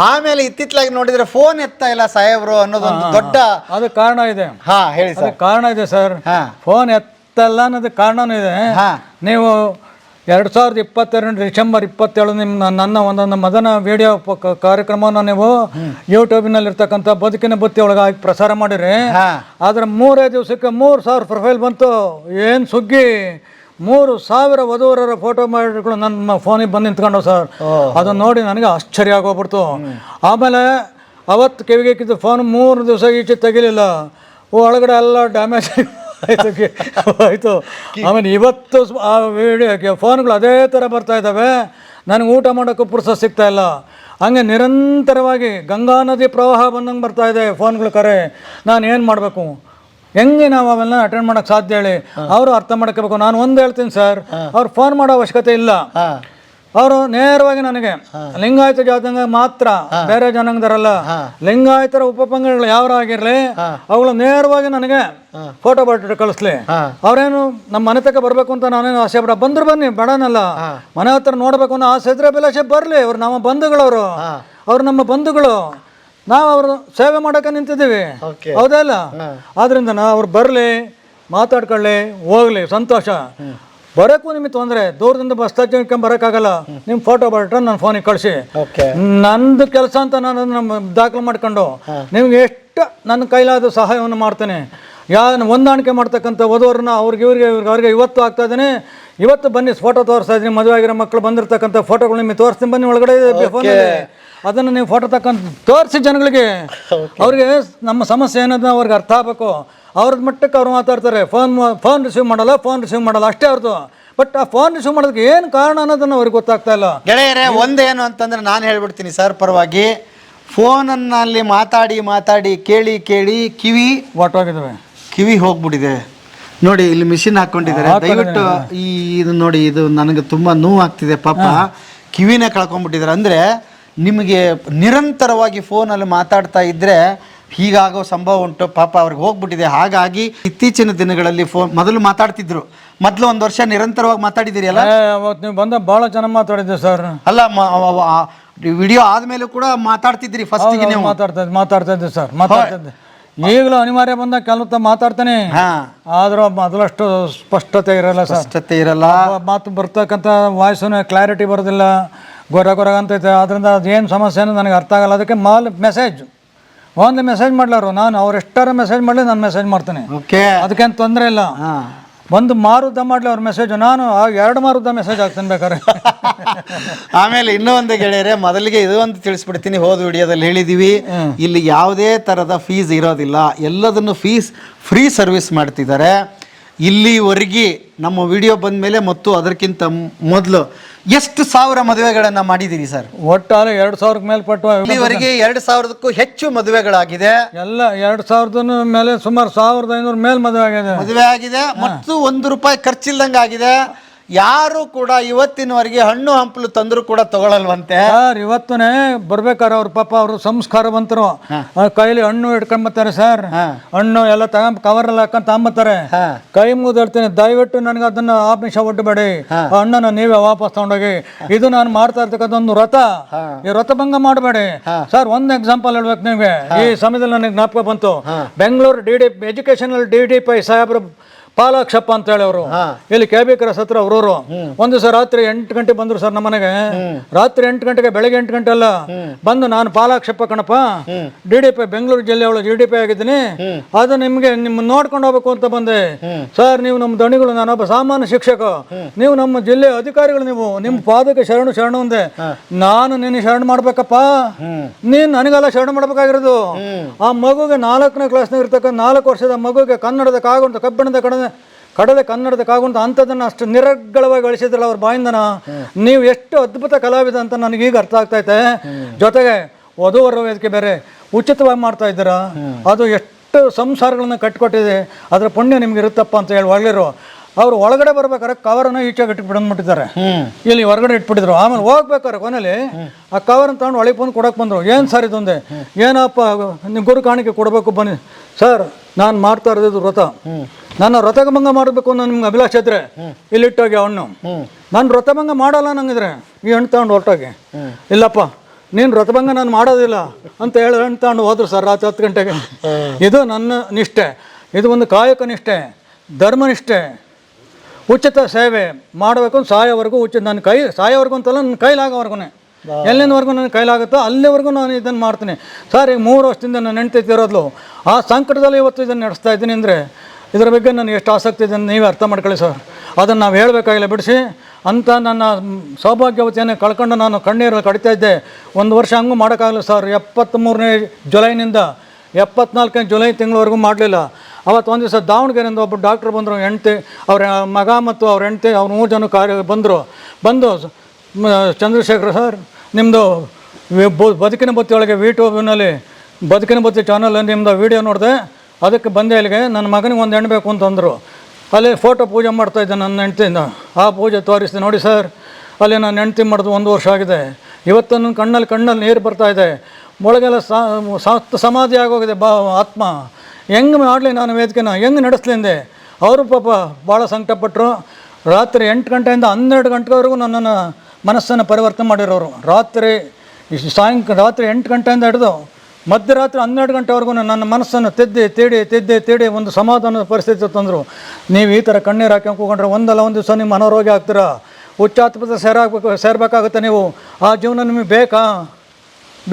ಆಮೇಲೆ ಇತ್ತಿತ್ತಲಾಗಿ ನೋಡಿದ್ರೆ ಫೋನ್ ಎತ್ತಾ ಇಲ್ಲ ಸಾಹೇಬ್ರು ಅನ್ನೋದೊಂದು ದೊಡ್ಡ ಅದು ಕಾರಣ ಇದೆ. ಹೇಳಿ ಸರ್. ಕಾರಣ ಇದೆ ಸರ್, ಫೋನ್ ಎತ್ತಲ್ಲ ಅನ್ನೋದು ಕಾರಣನೂ ಇದೆ. ನೀವು 2022 ಡಿಸೆಂಬರ್ 27 ನನ್ನ ಒಂದೊಂದು ಮದನ ವಿಡಿಯೋ ಕಾರ್ಯಕ್ರಮವನ್ನು ನೀವು ಯೂಟ್ಯೂಬ್ನಲ್ಲಿ ಇರ್ತಕ್ಕಂಥ ಬದುಕಿನ ಬುತ್ತಿ ಒಳಗೆ ಹಾಕಿ ಪ್ರಸಾರ ಮಾಡಿರಿ. ಆದ್ರೆ 3 ದಿವಸಕ್ಕೆ 3,000 ಪ್ರೊಫೈಲ್ ಬಂತು. ಏನು ಸುಗ್ಗಿ! 3,000 ವಧುವರರ ಫೋಟೋ ಮಾಡಿಗಳು ನನ್ನ ಫೋನಿಗೆ ಬಂದು ನಿಂತ್ಕೊಂಡು ಸರ್. ಅದನ್ನು ನೋಡಿ ನನಗೆ ಆಶ್ಚರ್ಯ ಆಗೋಗ್ಬಿಡ್ತು. ಆಮೇಲೆ ಅವತ್ತು ಕಿವಿಗೆ ಇಕ್ಕಿದ್ದು ಫೋನ್ 3 ದಿವಸ ಈಚೆ ತೆಗಿಲಿಲ್ಲ. ಒಳಗಡೆ ಎಲ್ಲ ಡ್ಯಾಮೇಜ್ ಆಯಿತು. ಆಮೇಲೆ ಇವತ್ತು ಆ ವಿಡಿಯೋ ಫೋನ್ಗಳು ಅದೇ ಥರ ಬರ್ತಾ ಇದ್ದಾವೆ. ನನಗೆ ಊಟ ಮಾಡೋಕ್ಕೂ ಪುರ್ಸೊತ್ತು ಸಿಗ್ತಾ ಇಲ್ಲ. ಹಂಗೆ ನಿರಂತರವಾಗಿ ಗಂಗಾ ನದಿ ಪ್ರವಾಹ ಬಂದಂಗೆ ಬರ್ತಾ ಇದೆ ಫೋನ್ಗಳು ಕರೆ. ನಾನು ಏನು ಮಾಡಬೇಕು? ಹೆಂಗೆ ನಾವು ಅವೆಲ್ಲ ಅಟೆಂಡ್ ಮಾಡೋಕ್ಕೆ ಸಾಧ್ಯ ಹೇಳಿ? ಅವರು ಅರ್ಥ ಮಾಡ್ಕೋಬೇಕು. ನಾನು ಒಂದು ಹೇಳ್ತೀನಿ ಸರ್, ಅವ್ರು ಫೋನ್ ಮಾಡೋ ಅವಶ್ಯಕತೆ ಇಲ್ಲ. ಅವರು ನೇರವಾಗಿ ನನಗೆ ಲಿಂಗಾಯತ ಜಾತಂಗ ಮಾತ್ರ, ಬೇರೆ ಜನಾಂಗದರಲ್ಲ, ಲಿಂಗಾಯತರ ಉಪಪಂಗಡಗಳು ಯಾವ್ರ ಆಗಿರ್ಲಿ ಅವುಗಳು ನೇರವಾಗಿ ನನಗೆ ಫೋಟೋ ಬಿಟ್ಟು ಕಳಿಸ್ಲಿ. ಅವ್ರೇನು ನಮ್ಮ ಮನೆ ತಕ ಬರ್ಬೇಕು ಅಂತ ನಾನೇನು ಆಸೆ ಬಿಡ, ಬಂದ್ರು ಬನ್ನಿ, ಬೇಡನಲ್ಲ. ಮನೆ ಹತ್ರ ನೋಡ್ಬೇಕು ಅನ್ನೋ ಆಸೆ ಇದ್ರೆ ಅಭಿಲಾಷೆ ಬರ್ಲಿ. ಅವ್ರು ನಮ್ಮ ಬಂಧುಗಳವರು, ಅವ್ರು ನಮ್ಮ ಬಂಧುಗಳು. ನಾವು ಅವ್ರ ಸೇವೆ ಮಾಡೋಕೆ ನಿಂತಿದ್ದೀವಿ, ಹೌದಾ ಇಲ್ಲ? ಆದ್ರಿಂದ ಅವ್ರು ಬರಲಿ, ಮಾತಾಡ್ಕೊಳ್ಳಿ, ಹೋಗ್ಲಿ, ಸಂತೋಷ. ಬರೋಕ್ಕೂ ನಿಮಗೆ ತೊಂದರೆ, ದೂರದಿಂದ ಬಸ್ ಸ್ಟಾಚ್ಕೊಂಡ್ ಬರೋಕ್ಕಾಗಲ್ಲ. ನಿಮ್ಮ ಫೋಟೋ ಬರ್ಟ್ರೆ ನನ್ನ ಫೋನಿಗೆ ಕಳಿಸಿ. ನಂದು ಕೆಲಸ ಅಂತ ನಾನು ನಮ್ಮ ದಾಖಲೆ ಮಾಡ್ಕೊಂಡು ನಿಮ್ಗೆ ಎಷ್ಟು ನನ್ನ ಕೈಲಾದ ಸಹಾಯವನ್ನು ಮಾಡ್ತೇನೆ. ಹೊಂದಾಣಿಕೆ ಮಾಡ್ತಕ್ಕಂಥ ವಧುವರನ್ನ ಅವ್ರಿಗೆ ಇವತ್ತು ಆಗ್ತಾ ಇದ್ದೀನಿ. ಇವತ್ತು ಬನ್ನಿ, ಫೋಟೋ ತೋರಿಸ್ತಾ ಇದ್ದೀನಿ. ಮದುವೆ ಆಗಿರೋ ಮಕ್ಕಳು ಬಂದಿರತಕ್ಕಂಥ ಫೋಟೋಗಳು ನಿಮಗೆ ತೋರಿಸ್ತೀನಿ, ಬನ್ನಿ ಒಳಗಡೆ ಫೋನಲ್ಲಿ. ಅದನ್ನು ನೀವು ಫೋಟೋ ತಕ್ಕಂತ ತೋರಿಸಿ ಜನಗಳಿಗೆ. ಅವ್ರಿಗೆ ನಮ್ಮ ಸಮಸ್ಯೆ ಏನದ ಅವ್ರಿಗೆ ಅರ್ಥ ಆಗಬೇಕು. ಅವ್ರದ್ದು ಮಟ್ಟಕ್ಕೆ ಅವ್ರು ಮಾತಾಡ್ತಾರೆ. ಫೋನ್ ರಿಸೀವ್ ಮಾಡಲ್ಲ ಅಷ್ಟೇ ಅವ್ರದ್ದು. ಬಟ್ ಆ ಫೋನ್ ರಿಸೀವ್ ಮಾಡೋದಕ್ಕೆ ಏನು ಕಾರಣ ಅನ್ನೋದನ್ನು ಅವ್ರಿಗೆ ಗೊತ್ತಾಗ್ತಾ ಇಲ್ಲ. ಗೆಳೆಯರೇ, ಒಂದೇನು ಅಂತಂದ್ರೆ ನಾನು ಹೇಳ್ಬಿಡ್ತೀನಿ ಸರ್ ಪರವಾಗಿ. ಫೋನನ್ನಲ್ಲಿ ಮಾತಾಡಿ ಕೇಳಿ ಕಿವಿ ಹೋಗ್ಬಿಟ್ಟಿದೆ ನೋಡಿ. ಇಲ್ಲಿ ಮಿಷಿನ್ ಹಾಕ್ಕೊಂಡಿದ್ದಾರೆ. ದಯವಿಟ್ಟು ಇದು ನೋಡಿ, ಇದು ನನಗೆ ತುಂಬ ನೋವು ಆಗ್ತಿದೆ. ಪಾಪ ಕಿವಿನೇ ಕಳ್ಕೊಂಡ್ಬಿಟ್ಟಿದ್ದಾರೆ. ಅಂದರೆ ನಿಮಗೆ ನಿರಂತರವಾಗಿ ಫೋನಲ್ಲಿ ಮಾತಾಡ್ತಾ ಇದ್ದರೆ ಹೀಗಾಗೋ ಸಂಭವ ಉಂಟು. ಪಾಪ ಅವ್ರಿಗೆ ಹೋಗ್ಬಿಟ್ಟಿದೆ. ಹಾಗಾಗಿ ಇತ್ತೀಚಿನ ದಿನಗಳಲ್ಲಿ ಮೊದಲು ಮಾತಾಡ್ತಿದ್ರು. ಮೊದಲು 1 ವರ್ಷ ನಿರಂತರವಾಗಿ ಮಾತಾಡಿದಿರಿ ಅಲ್ಲ? ಅವತ್ತು ನೀವು ಬಂದ ಭಾಳ ಚೆನ್ನಾಗಿ ಮಾತಾಡಿದ್ದೆ ಸರ್. ಅಲ್ಲ, ವಿಡಿಯೋ ಆದ್ಮೇಲೂ ಕೂಡ ಮಾತಾಡ್ತಿದ್ರಿ. ಫಸ್ಟಿಗೆ ನೀವು ಮಾತಾಡ್ತಾ ಇದ್ದೆ ಸರ್, ಮಾತಾಡ್ತಿದ್ದೆ. ಈಗಲೂ ಅನಿವಾರ್ಯ ಬಂದಾಗ ಕೆಲವು ಮಾತಾಡ್ತಾನೆ. ಆದ್ರೂ ಮೊದಲಷ್ಟು ಸ್ಪಷ್ಟತೆ ಇರಲ್ಲ. ಮಾತು ಬರ್ತಕ್ಕಂಥ ವಾಯ್ಸು ಕ್ಲಾರಿಟಿ ಬರೋದಿಲ್ಲ, ಗೊರ ಅಂತೈತೆ. ಅದರಿಂದ ಅದೇನು ಸಮಸ್ಯೆ ಅನ್ನೋದು ನನಗೆ ಅರ್ಥ ಆಗಲ್ಲ. ಅದಕ್ಕೆ ಓನ್ಲಿ ಮೆಸೇಜ್ ಮಾಡ್ಲಾರು. ನಾನು ಅವ್ರು ಎಷ್ಟಾರ ಮೆಸೇಜ್ ಮಾಡಲಿ ನಾನು ಮೆಸೇಜ್ ಮಾಡ್ತೇನೆ. ಅದಕ್ಕೇನು ತೊಂದರೆ ಇಲ್ಲ. ಒಂದು ಮಾರುದ್ದ ಮಾಡಲಿ ಅವ್ರ ಮೆಸೇಜ್, ನಾನು 2 ಮಾರುದ್ದ ಮೆಸೇಜ್ ಹಾಕ್ತೇನೆ ಬೇಕಾದ್ರೆ. ಆಮೇಲೆ ಇನ್ನೊಂದು ಗೆಳೆಯರೆ, ಮೊದಲಿಗೆ ಇದು ಒಂದು ತಿಳಿಸ್ಬಿಡ್ತೀನಿ. ಹೋದ ವಿಡಿಯೋದಲ್ಲಿ ಹೇಳಿದ್ದೀವಿ, ಇಲ್ಲಿ ಯಾವುದೇ ಥರದ ಫೀಸ್ ಇರೋದಿಲ್ಲ. ಎಲ್ಲದನ್ನು ಫ್ರೀ ಸರ್ವಿಸ್ ಮಾಡ್ತಿದ್ದಾರೆ. ಇಲ್ಲಿವರೆಗೆ ನಮ್ಮ ವಿಡಿಯೋ ಬಂದ ಮೇಲೆ ಮತ್ತು ಅದಕ್ಕಿಂತ ಮೊದಲು ಎಷ್ಟು 1000 ಮದುವೆಗಳನ್ನು ಮಾಡಿದ್ದೀರಿ ಸರ್? ಒಟ್ಟಾರೆ 2,000 ಮೇಲ್ಪಟ್ಟು ಇಲ್ಲಿವರೆಗೆ 2,000ಕ್ಕೂ ಹೆಚ್ಚು ಮದುವೆಗಳಾಗಿದೆ. ಎಲ್ಲ 2,000 ಮೇಲೆ ಸುಮಾರು 1,500 ಮೇಲೆ ಮದುವೆ ಆಗಿದೆ ಮತ್ತು 1 ರೂಪಾಯಿ ಖರ್ಚಿಲ್ದಂಗೆ ಆಗಿದೆ. ಯಾರು ಕೂಡ ಇವತ್ತಿನವರೆಗೆ ಹಣ್ಣು ಹಂಪಲು ತಂದ್ರು ಕೂಡ ತಗೊಳಲ್ವಂತೆ. ಸರ್ ಇವತ್ತನೇ ಬರ್ಬೇಕಾರೆ ಅವ್ರ ಪಾಪ ಅವರು ಸಂಸ್ಕಾರವಂತರು ಕೈಲಿ ಹಣ್ಣು ಇಟ್ಕೊಂಬತ್ತಾರೆ ಸರ್. ಹಣ್ಣು ಎಲ್ಲ ತಗೊಂಡ್ ಕವರ್ ಎಲ್ಲ ಹಾಕೊಂಡ್ ತಗೊಂಬತ್ತಾರೆ. ಕೈ ಮುಗಿದಿರ್ತೀನಿ, ದಯವಿಟ್ಟು ನನಗೆ ಅದನ್ನ ಆಮಿಷ ಒಡ್ಡಬೇಡಿ, ಹಣ್ಣನ್ನ ನೀವೇ ವಾಪಸ್ ತಗೊಂಡೋಗಿ. ಇದು ನಾನು ಮಾಡ್ತಾ ಇರ್ತಕ್ಕಂಥ ಒಂದು ವ್ರತ, ಈ ವ್ರತಭಂಗ ಮಾಡಬೇಡಿ ಸರ್. ಒಂದ್ ಎಕ್ಸಾಂಪಲ್ ಹೇಳ್ಬೇಕು ನಿಮ್ಗೆ, ಈ ಸಮಯದಲ್ಲಿ ನನಗೆ ಜ್ಞಾಪಕ ಬಂತು. ಬೆಂಗಳೂರು ಎಜುಕೇಶನಲ್ DDP ಸಾಹೇಬ್ರು ಪಾಲಾಕ್ಷಪ್ಪ ಅಂತ ಹೇಳಿ ಅವರು ಇಲ್ಲಿ KB ಕ್ರಾಸ್ ಹತ್ರ ಅವ್ರವರು ಒಂದು ದಿವಸ ರಾತ್ರಿ 8 ಗಂಟೆ ಬಂದ್ರು ಸರ್ ನಮ್ಮನೆಗೆ. ರಾತ್ರಿ 8 ಗಂಟೆಗೆ, ಬೆಳಗ್ಗೆ 8 ಗಂಟೆ ಅಲ್ಲ ಬಂದು, ನಾನು ಪಾಲಾಕ್ಷಪ್ಪ ಕಣಪ್ಪ, DDP ಬೆಂಗಳೂರು ಜಿಲ್ಲೆ ಒಳಗೆ DDP ಆಗಿದ್ದೀನಿ, ಅದು ನಿಮ್ಗೆ ನೋಡ್ಕೊಂಡು ಹೋಗ್ಬೇಕು ಅಂತ ಬಂದೆ ಸರ್. ನೀವು ನಮ್ಮ ದಣಿಗಳು, ನಾನೊಬ್ಬ ಸಾಮಾನ್ಯ ಶಿಕ್ಷಕ, ನೀವು ನಮ್ಮ ಜಿಲ್ಲೆ ಅಧಿಕಾರಿಗಳು, ನೀವು ನಿಮ್ಮ ಪಾದಕ್ಕೆ ಶರಣು ಅಂದೆ. ನಾನು ನಿನ್ನ ಶರಣ ಮಾಡ್ಬೇಕಪ್ಪ, ನೀನ್ ನನಗೆಲ್ಲ ಶರಣ ಮಾಡ್ಬೇಕಾಗಿರೋದು. ಆ ಮಗುಗೆ 4ನೇ ಕ್ಲಾಸ್ನಾಗ ಇರ್ತಕ್ಕಂಥ 4 ವರ್ಷದ ಮಗುಗೆ ಕನ್ನಡದ ಕಾಗುಂಟ, ಕಬ್ಬಿಣದ ಕಡಲೆ ಕನ್ನಡದ ಕಾಗುಂಟ ಅಂಥದ್ದನ್ನು ಅಷ್ಟು ನಿರರ್ಗಳವಾಗಿ ಗಳಿಸಿದ್ರಲ್ಲ ಅವ್ರ ಬಾಯಿಂದನ. ನೀವು ಎಷ್ಟು ಅದ್ಭುತ ಕಲಾವಿದ ಅಂತ ನನಗೀಗ ಅರ್ಥ ಆಗ್ತೈತೆ. ಜೊತೆಗೆ ವಧುವರ ವೇದಿಕೆ ಬೇರೆ ಉಚಿತವಾಗಿ ಮಾಡ್ತಾ ಇದ್ದೀರಾ, ಅದು ಎಷ್ಟು ಸಂಸಾರಗಳನ್ನ ಕಟ್ಟಿಕೊಟ್ಟಿದೆ, ಅದರ ಪುಣ್ಯ ನಿಮ್ಗೆ ಇರುತ್ತಪ್ಪ ಅಂತ ಹೇಳಿ ಒಳ್ಳೆಯರು. ಅವ್ರು ಒಳಗಡೆ ಬರ್ಬೇಕಾರೆ ಕವರನ್ನು ಈಚೆಗೆ ಇಟ್ಬಿಟ್ಟಿದ್ದಾರೆ, ಇಲ್ಲಿ ಹೊರಗಡೆ ಇಟ್ಬಿಟ್ಟಿದ್ರು. ಆಮೇಲೆ ಹೋಗ್ಬೇಕಾರೆ ಕೊನೆಯಲ್ಲಿ ಆ ಕವರನ್ನು ತಗೊಂಡು ಒಳಗೆ ಬಂದು ಕೊಡಕ್ಕೆ ಬಂದರು. ಏನು ಸರ್ ಇದೊಂದೆ, ಏನಪ್ಪ ನೀವು ಗುರು ಕಾಣಿಕೆ ಕೊಡಬೇಕು ಬನ್ನಿ ಸರ್, ನಾನು ಮಾಡ್ತಾ ಇರೋದು ವ್ರತ, ನಾನು ವ್ರತಭಂಗ ಮಾಡಬೇಕು ಅನ್ನೋ ನಿಮ್ಗೆ ಅಭಿಲಾಷೆ ಇದ್ರೆ ಇಲ್ಲಿಟ್ಟೋಗಿ ಹಣ್ಣು. ನಾನು ವ್ರತಭಂಗ ಮಾಡಲ್ಲ ನಂಗಿದ್ರೆ ಈ ಹಣ್ಣು ತಗೊಂಡು ಹೊರಟೋಗಿ. ಇಲ್ಲಪ್ಪ ನೀನು ವ್ರತಭಂಗ ನಾನು ಮಾಡೋದಿಲ್ಲ ಅಂತ ಹೇಳಿ ಹಣ್ಣು ತಗೊಂಡು ಹೋದ್ರು ಸರ್ ರಾತ್ರಿ 10 ಗಂಟೆಗೆ. ಇದು ನನ್ನ ನಿಷ್ಠೆ, ಇದು ಒಂದು ಕಾಯಕ ನಿಷ್ಠೆ, ಧರ್ಮನಿಷ್ಠೆ, ಉಚಿತ ಸೇವೆ ಮಾಡಬೇಕು. ಸಾಯೋವರೆಗೂ ಉಚಿತ, ನನ್ನ ಸಾಯೋವರೆಗೂ ಅಂತಲ್ಲ, ನನ್ನ ಕೈಲಾಗೋವರೆಗೂ, ಎಲ್ಲಿನವರೆಗೂ ನನ್ನ ಕೈಲಾಗುತ್ತೋ ಅಲ್ಲಿವರೆಗೂ ನಾನು ಇದನ್ನು ಮಾಡ್ತೀನಿ ಸರ್. ಈಗ 3 ವರ್ಷದಿಂದ ನಾನು ನೆನ್ತಿರೋದು ಆ ಸಂಕಟದಲ್ಲಿ ಇವತ್ತು ಇದನ್ನು ನಡೆಸ್ತಾ ಇದ್ದೀನಿ ಅಂದರೆ ಇದರ ಬಗ್ಗೆ ನನಗೆ ಎಷ್ಟು ಆಸಕ್ತಿ ಇದೆ ನೀವೇ ಅರ್ಥ ಮಾಡ್ಕೊಳ್ಳಿ ಸರ್. ಅದನ್ನು ನಾವು ಹೇಳಬೇಕಾಗಿಲ್ಲ ಬಿಡಿಸಿ ಅಂತ ನನ್ನ ಸೌಭಾಗ್ಯವತಿಯನ್ನು ಕಳ್ಕೊಂಡು ನಾನು ಕಣ್ಣೀರು ಕಡಿತಾ ಇದ್ದೆ. 1 ವರ್ಷ ಹಂಗೂ ಮಾಡೋಕ್ಕಾಗಲ್ಲ ಸರ್. 73ನೇ ಜುಲೈನಿಂದ 74ನೇ ಜುಲೈ ತಿಂಗಳವರೆಗೂ ಮಾಡಲಿಲ್ಲ. ಅವತ್ತು ಒಂದು ದಿವಸ ದಾವಣಗೆರೆಯಿಂದ ಒಬ್ಬರು ಡಾಕ್ಟ್ರು ಬಂದರು, ಹೆಂಡ್ತಿ, ಅವ್ರ ಮಗ ಮತ್ತು ಅವ್ರ ಹೆಂಡ್ತಿ, ಅವ್ರು 3 ಜನ ಬಂದು ಚಂದ್ರಶೇಖರ್ ಸರ್, ನಿಮ್ಮದು ಬದುಕಿನ ಬತ್ತಿ ಒಳಗೆ ಯೂಟ್ಯೂಬ್ನಲ್ಲಿ ಬದುಕಿನ ಬತ್ತಿ ಚಾನಲಲ್ಲಿ ನಿಮ್ಮದು ವೀಡಿಯೋ ನೋಡಿದೆ, ಅದಕ್ಕೆ ಬಂದೆ ಇಲ್ಲಿಗೆ. ನನ್ನ ಮಗನಿಗೆ ಒಂದು ಹೆಣ್ಣು ಬೇಕು ಅಂತಂದರು. ಅಲ್ಲಿ ಫೋಟೋ ಪೂಜೆ ಮಾಡ್ತಾಯಿದ್ದೆ ನನ್ನ ಹೆಂಡ್ತಿಯಿಂದ. ಆ ಪೂಜೆ ತೋರಿಸಿದೆ ನೋಡಿ ಸರ್, ಅಲ್ಲಿ ನಾನು ಹೆಂಡ್ತಿ ಮಾಡಿದ್ದು 1 ವರ್ಷ ಆಗಿದೆ. ಇವತ್ತು ನನ್ನ ಕಣ್ಣಲ್ಲಿ ನೀರು ಬರ್ತಾಯಿದೆ, ಒಳಗೆಲ್ಲ ಸಮಾಧಿ ಆಗೋಗಿದೆ ಆತ್ಮ. ಹೆಂಗೆ ಮಾಡಲಿ ನಾನು ವೇದಿಕೆನ, ಹೆಂಗೆ ನಡೆಸ್ಲಿಂದೆ. ಅವರು ಪಾಪ ಭಾಳ ಸಂಕಟಪಟ್ಟರು. ರಾತ್ರಿ 8 ಗಂಟೆಯಿಂದ 12 ಗಂಟೆವರೆಗೂ ನನ್ನನ್ನು ಮನಸ್ಸನ್ನು ಪರಿವರ್ತನೆ ಮಾಡಿರೋರು. ರಾತ್ರಿ 8 ಗಂಟೆಯಿಂದ ಹಿಡಿದು ಮಧ್ಯರಾತ್ರಿ 12 ಗಂಟೆವರೆಗೂ ನನ್ನ ಮನಸ್ಸನ್ನು ತಿದ್ದಿ ಒಂದು ಸಮಾಧಾನದ ಪರಿಸ್ಥಿತಿ ತಂದರು. ನೀವು ಈ ಥರ ಕಣ್ಣೀರು ಹಾಕಿ ಕೂಗೊಂಡ್ರೆ ಒಂದಲ್ಲ ಒಂದು ದಿವಸ ನಿಮ್ಮ ಅನಾರೋಗ್ಯ ಆಗ್ತೀರಾ, ಉಚ್ಚಾತ್ಮತೆ ಸೇರಬೇಕಾಗುತ್ತೆ. ನೀವು ಆ ಜೀವನ ನಿಮಗೆ ಬೇಕಾ?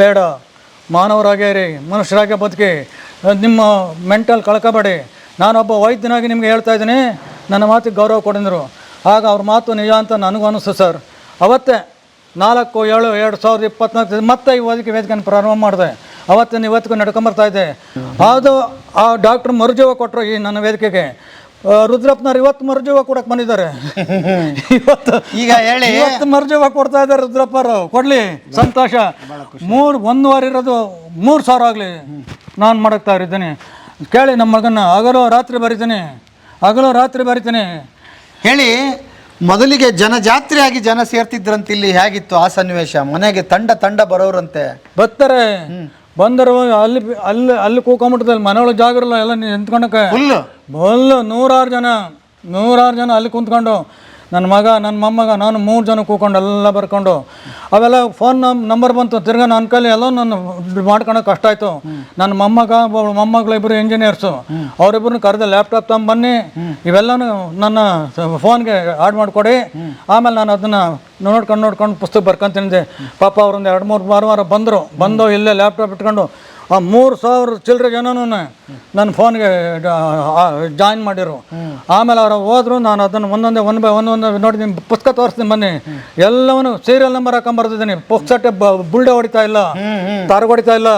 ಬೇಡ. ಮಾನವರಾಗೇ ಇರಿ, ಮನುಷ್ಯರಾಗೇ ಬದುಕಿ, ನಿಮ್ಮ ಮೆಂಟಲ್ ಕಳ್ಕೊಬೇಡಿ. ನಾನೊಬ್ಬ ವೈದ್ಯನಾಗಿ ನಿಮಗೆ ಹೇಳ್ತಾ ಇದ್ದೀನಿ, ನನ್ನ ಮಾತಿಗೆ ಗೌರವ ಕೊಡಿದ್ರು. ಆಗ ಅವ್ರ ಮಾತು ನಿಜ ಅಂತ ನನಗೂ ಅನ್ನಿಸ್ತು ಸರ್. ಅವತ್ತೇ 4/7/2024 ಮತ್ತೆ ಈ ವೇದಿಕೆಯನ್ನು ಪ್ರಾರಂಭ ಮಾಡಿದೆ. ಅವತ್ತಿನ ಇವತ್ತಿಗೂ ನಡ್ಕೊಂಬರ್ತಾಯಿದ್ದೆ. ಅದು ಆ ಡಾಕ್ಟ್ರ್ ಮರುಜೀವ ಕೊಟ್ಟರು ಈ ನನ್ನ ವೇದಿಕೆಗೆ. ರುದ್ರಪ್ಪನವ್ರು ಇವತ್ತು ಮರುಜೀವ ಕೊಡಕ್ಕೆ ಬಂದಿದ್ದಾರೆ. ಈಗ ಹೇಳಿ, ಇವತ್ತು ಮರುಜೀವ ಕೊಡ್ತಾ ಇದ್ದಾರೆ ರುದ್ರಪ್ಪರು. ಕೊಡಲಿ, ಸಂತೋಷ. 1 ವಾರ ಇರೋದು 3,000 ಆಗಲಿ, ನಾನು ಮಾಡಕ್ತಾ ಇದ್ದೀನಿ. ಕೇಳಿ ನಮ್ಮ ಮಗನ, ಹಗಲು ರಾತ್ರಿ ಬರಿತೀನಿ. ಹೇಳಿ, ಮೊದಲಿಗೆ ಜನಜಾತ್ರೆಯಾಗಿ ಜನ ಸೇರ್ತಿದ್ರಂತ, ಇಲ್ಲಿ ಹೇಗಿತ್ತು ಆ ಸನ್ನಿವೇಶ? ಮನೆಗೆ ತಂಡ ಬರೋರಂತೆ ಬರ್ತಾರೆ. ಬಂದರು ಅಲ್ಲಿ ಕೂಕೊಂಬಿಟ್ಟದಲ್ಲಿ ಮನೆಯೊಳಗೆ ಜಾಗ ಇರಲ್ಲ, ಎಲ್ಲ ನಿಂತ್ಕೊಂಡಕ್ಕೆ ಫುಲ್ಲು 100 ಜನ ಅಲ್ಲಿ ಕುಂತ್ಕೊಂಡು, ನನ್ನ ಮಗ, ನನ್ನ ಮೊಮ್ಮಗ, ನಾನು 3 ಜನ ಕೂಕೊಂಡು ಎಲ್ಲ ಬರ್ಕೊಂಡು, ಅವೆಲ್ಲ ಫೋನ್ ನಂಬರ್ ಬಂತು. ತಿರ್ಗಾ ನನ್ನ ಕೈಲಿ ಎಲ್ಲ ನಾನು ಮಾಡ್ಕೊಳಕ್ಕೆ ಕಷ್ಟ ಆಯಿತು. ನನ್ನ ಮೊಮ್ಮಗಳು 2 ಇಂಜಿನಿಯರ್ಸು, ಅವರಿಬ್ಬರನ್ನ ಕರೆದ ಲ್ಯಾಪ್ಟಾಪ್ ತಗೊಂಬನ್ನಿ, ಇವೆಲ್ಲನೂ ನನ್ನ ಫೋನ್ಗೆ ಆಡ್ ಮಾಡಿಕೊಡಿ. ಆಮೇಲೆ ನಾನು ಅದನ್ನು ನೋಡ್ಕೊಂಡು ಪುಸ್ತಕ ಬರ್ಕೊಂತಿದ್ದೆ. ಪಾಪ ಅವ್ರೊಂದು 2-3 ವಾರ ಬಂದು ಇಲ್ಲೇ ಲ್ಯಾಪ್ಟಾಪ್ ಇಟ್ಕೊಂಡು ಆ 3,000 ಚಿಲ್ಲರೆ ಜನನೂ ನನ್ನ ಫೋನ್ಗೆ ಜಾಯಿನ್ ಮಾಡಿರು. ಆಮೇಲೆ ಅವರು ಹೋದ್ರು. ನಾನು ಅದನ್ನು ಒಂದೊಂದೇ ನೋಡಿ ನಿಮ್ಮ ಪುಸ್ತಕ ತೋರಿಸ್ತೀನಿ ಬನ್ನಿ. ಎಲ್ಲವನ್ನೂ ಸೀರಿಯಲ್ ನಂಬರ್ ಹಾಕೊಂಬರ್ತಿದ್ದೀನಿ. ಪುಸ್ತಕ ಬುಲ್ಡೆ ಹೊಡಿತಾ ಇಲ್ಲ, ತಾರು ಹೊಡಿತಾ ಇಲ್ಲ,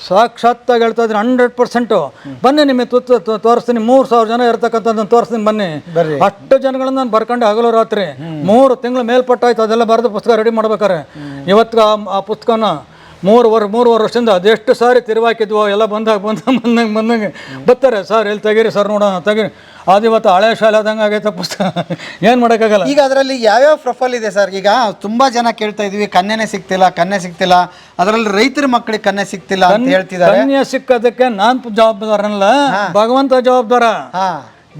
ಸಾಕ್ಷಾತ್ತಾಗಿ ಹೇಳ್ತಾ ಇದ್ದೀನಿ 100%. ಬನ್ನಿ, ನಿಮಗೆ ತೋರಿಸ್ತೀನಿ. 3,000 ಜನ ಇರ್ತಕ್ಕಂಥದ್ದನ್ನು ತೋರಿಸ್ತೀನಿ ಬನ್ನಿ. ಅಷ್ಟು ಜನಗಳನ್ನ ನಾನು ಬರ್ಕೊಂಡು ಹಗಲು ರಾತ್ರಿ 3 ತಿಂಗಳು ಮೇಲ್ಪಟ್ಟಾಯ್ತು ಅದೆಲ್ಲ ಬರೆದು ಪುಸ್ತಕ ರೆಡಿ ಮಾಡ್ಬೇಕಾರೆ. ಇವತ್ತು ಆ ಪುಸ್ತಕನ ಮೂರುವರೆ ವರ್ಷದಿಂದ ಅದೆಷ್ಟು ಸಾರಿ ತಿರುವಾಕಿದ್ವೋ ಎಲ್ಲ ಬಂದಂಗೆ ಬರ್ತಾರೆ ಸರ್ ಎಲ್ಲಿ ತೆಗೀರಿ ಸರ್ ನೋಡೋಣ ತೆಗೀರಿ ಅದು ಇವತ್ತು ಹಳೆ ಶಾಲೆ ಆದಂಗೆ ಆಗೈತೆ ಪುಸ್ತಕ ಏನು ಮಾಡೋಕ್ಕಾಗಲ್ಲ. ಈಗ ಅದರಲ್ಲಿ ಯಾವ್ಯಾವ ಪ್ರೊಫೈಲ್ ಇದೆ ಸರ್? ಈಗ ತುಂಬಾ ಜನ ಕೇಳ್ತಾ ಇದೀವಿ ಕನ್ಯೆನೇ ಸಿಗ್ತಿಲ್ಲ, ಅದರಲ್ಲಿ ರೈತರ ಮಕ್ಕಳಿಗೆ ಕನ್ಯೆ ಸಿಗ್ತಿಲ್ಲ ಅಂತ ಹೇಳ್ತಿದ್ದಾರೆ. ಕನ್ಯೆ ಸಿಕ್ಕೋದಕ್ಕೆ ನಾನು ಜವಾಬ್ದಾರನಲ್ಲ, ಭಗವಂತ ಜವಾಬ್ದಾರ.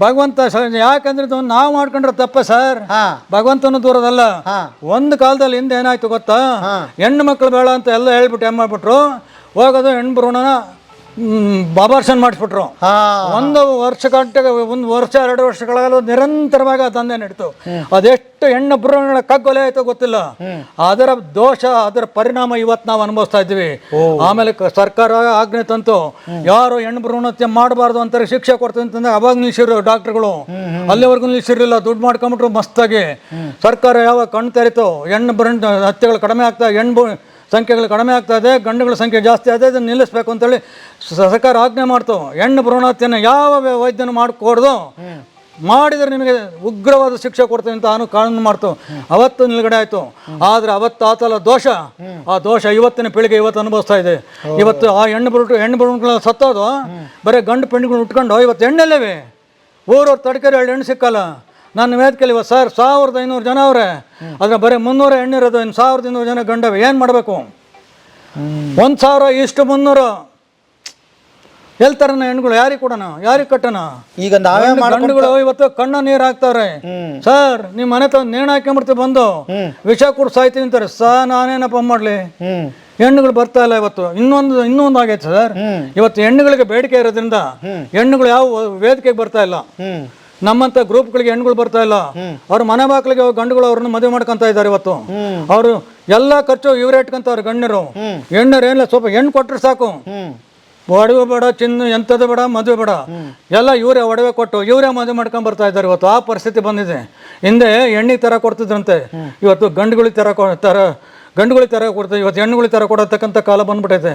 ಭಗವಂತ ಯಾಕಂದ್ರೆ ಇದು ನಾವು ಮಾಡ್ಕೊಂಡ್ರೆ ತಪ್ಪ ಸರ್, ಭಗವಂತನು ದೂರದಲ್ಲ. ಒಂದು ಕಾಲದಲ್ಲಿ ಹಿಂದೆ ಏನಾಯ್ತು ಗೊತ್ತಾ, ಹೆಣ್ಣು ಮಕ್ಕಳು ಬೇಡ ಅಂತ ಎಲ್ಲ ಹೇಳ್ಬಿಟ್ಟು ಏನ್ ಮಾಡ್ಬಿಟ್ರು, ಹೋಗೋದು ಹೆಣ್ಣು ಭ್ರೂಣನ ಅಬಾರ್ಷನ್ ಮಾಡಿಸ್ಬಿಟ್ರು. ಒಂದು ವರ್ಷ 2 ವರ್ಷಗಳ ನಿರಂತರವಾಗಿ ಆ ದಂಧೆ ನಡೀತು. ಅದೆಷ್ಟು ಹೆಣ್ಣು ಭ್ರೂಣಗಳ ಕಗ್ಗೊಲೆ ಆಯ್ತು ಗೊತ್ತಿಲ್ಲ. ಅದರ ದೋಷ, ಅದರ ಪರಿಣಾಮ ಇವತ್ತು ನಾವು ಅನುಭವಿಸ್ತಾ ಇದ್ದೀವಿ. ಆಮೇಲೆ ಸರ್ಕಾರ ಆಜ್ಞೆ ತಂತು, ಯಾರು ಹೆಣ್ಣು ಭ್ರೂಣ ಹತ್ಯೆ ಮಾಡಬಾರ್ದು ಅಂತ ಶಿಕ್ಷೆ ಕೊಡ್ತೀನಿ ಅಂತಂದ್ರೆ ಅವಾಗ ನಿಲ್ಸಿರು ಡಾಕ್ಟರ್ಗಳು. ಅಲ್ಲಿವರೆಗೂ ನಿಲ್ಸಿರ್ಲಿಲ್ಲ, ದುಡ್ಡು ಮಾಡ್ಕೊಂಬಿಟ್ರು ಮಸ್ತಾಗಿ. ಸರ್ಕಾರ ಯಾವಾಗ ಕಣ್ಣು ತೆರಿತು, ಹೆಣ್ಣು ಭ್ರೂಣ ಹತ್ಯೆಗಳು ಕಡಿಮೆ ಆಗ್ತಾ, ಹೆಣ್ಣು ಸಂಖ್ಯೆಗಳು ಕಡಿಮೆ ಆಗ್ತಾ ಇದೆ, ಗಂಡುಗಳ ಸಂಖ್ಯೆ ಜಾಸ್ತಿ ಆಗಿದೆ, ಇದನ್ನು ನಿಲ್ಲಿಸ್ಬೇಕು ಅಂತೇಳಿ ಸರ್ಕಾರ ಆಜ್ಞೆ ಮಾಡ್ತು. ಹೆಣ್ಣು ಭ್ರೂಣಹತ್ಯೆಯನ್ನು ಯಾವ ವೈದ್ಯನು ಮಾಡಿಕೊಡ್ದು, ಮಾಡಿದರೆ ನಿಮಗೆ ಉಗ್ರವಾದ ಶಿಕ್ಷೆ ಕೊಡ್ತೀನಿ ಅಂತ ಕಾನೂನು ಮಾಡ್ತು. ಅವತ್ತು ನಿಲುಗಡೆ ಆಯಿತು. ಆದರೆ ಅವತ್ತು ಆತಲ್ಲ ದೋಷ, ಆ ದೋಷ ಇವತ್ತಿನ ಪೀಳಿಗೆ ಇವತ್ತು ಅನುಭವಿಸ್ತಾ ಇದೆ. ಇವತ್ತು ಆ ಹೆಣ್ಣು ಭ್ರೂಣಗಳ ಸತ್ತೋದು ಬರೀ ಗಂಡು ಪೆಣ್ಣುಗಳು ಉಟ್ಕೊಂಡು ಇವತ್ತು ಹೆಣ್ಣೆಲ್ಲವೇ ಊರವ್ರು ತಡ್ಕರಿ 2 ಹೆಣ್ಣು ಸಿಕ್ಕಲ್ಲ. ನನ್ನ ವೇದಿಕೆಯಲ್ಲಿ ಸರ್ 1500 ಜನ ಅವ್ರೆ, ಅದ್ರ ಬರೀ 300 ಹೆಣ್ಣಿರೋದು, ಇನ್ನು 1200 ಜನ ಗಂಡವೆ. ಏನು ಮಾಡಬೇಕು? 1000 ಇಷ್ಟು 300 ಹೇಳ್ತಾರನ ಹೆಣ್ಗಳು, ಯಾರಿಗೆ ಕೊಡೋಣ, ಯಾರಿಗೆ ಕಟ್ಟೋಣ? ಈಗ ನಾವೇ ಗಂಡುಗಳು ಇವತ್ತು ಕಣ್ಣ ನೀರು ಹಾಕ್ತಾವ್ರೆ. ಸರ್ ನಿಮ್ಮ ಮನೆ ತಂದು ನೇಣು ಹಾಕೊಂಡ್ಬಿಡ್ತೀವಿ, ಬಂದು ವಿಷ ಕುಡ್ ಸಾಯ್ತೀವಿ ಅಂತಾರೆ. ನಾನೇನಪ್ಪ ಮಾಡ್ಲಿ? ಹೆಣ್ಣುಗಳು ಬರ್ತಾ ಇಲ್ಲ. ಇವತ್ತು ಇನ್ನೊಂದು ಆಗೈತೆ ಸರ್, ಇವತ್ತು ಹೆಣ್ಣುಗಳಿಗೆ ಬೇಡಿಕೆ ಇರೋದ್ರಿಂದ ಹೆಣ್ಣುಗಳು ಯಾವ ವೇದಿಕೆಗೆ ಬರ್ತಾ ಇಲ್ಲ. ನಮ್ಮಂತ ಗ್ರೂಪ್ಗಳಿಗೆ ಹೆಣ್ಣುಗಳು ಬರ್ತಾ ಇಲ್ಲ. ಅವ್ರ ಮನೆ ಬಾಕ್ಲಿಗೆ ಗಂಡುಗಳು ಅವ್ರನ್ನ ಮದುವೆ ಮಾಡ್ಕೊಂತ ಇದ್ದಾರೆ. ಇವತ್ತು ಅವರು ಎಲ್ಲ ಖರ್ಚು ಇವರೇ ಇಟ್ಕೊಂತವ್ರು ಗಣ್ಯರು. ಹೆಣ್ಣರು ಏನಿಲ್ಲ, ಸ್ವಲ್ಪ ಹೆಣ್ಣು ಕೊಟ್ಟರೆ ಸಾಕು, ಒಡವೆ ಬೇಡ, ಚಿನ್ನ ಎಂಥದ್ದು ಬೇಡ, ಮದುವೆ ಬೇಡ, ಎಲ್ಲ ಇವರೇ ಒಡವೆ ಕೊಟ್ಟು ಇವರೇ ಮದುವೆ ಮಾಡ್ಕೊಂಡ್ ಬರ್ತಾ ಇದ್ದಾರೆ. ಇವತ್ತು ಆ ಪರಿಸ್ಥಿತಿ ಬಂದಿದೆ. ಹಿಂದೆ ಹೆಣ್ಣಿಗೆ ತರ ಕೊಡ್ತಿದ್ರಂತೆ, ಇವತ್ತು ಗಂಡುಗಳಿಗೆ ತರ ಕೊಡ್ತಾರೆ. ಇವತ್ತು ಹೆಣ್ಣುಗಳಿಗೆ ತರ ಕೊಡತಕ್ಕಂಥ ಕಾಲ ಬಂದ್ಬಿಟ್ಟೈತೆ.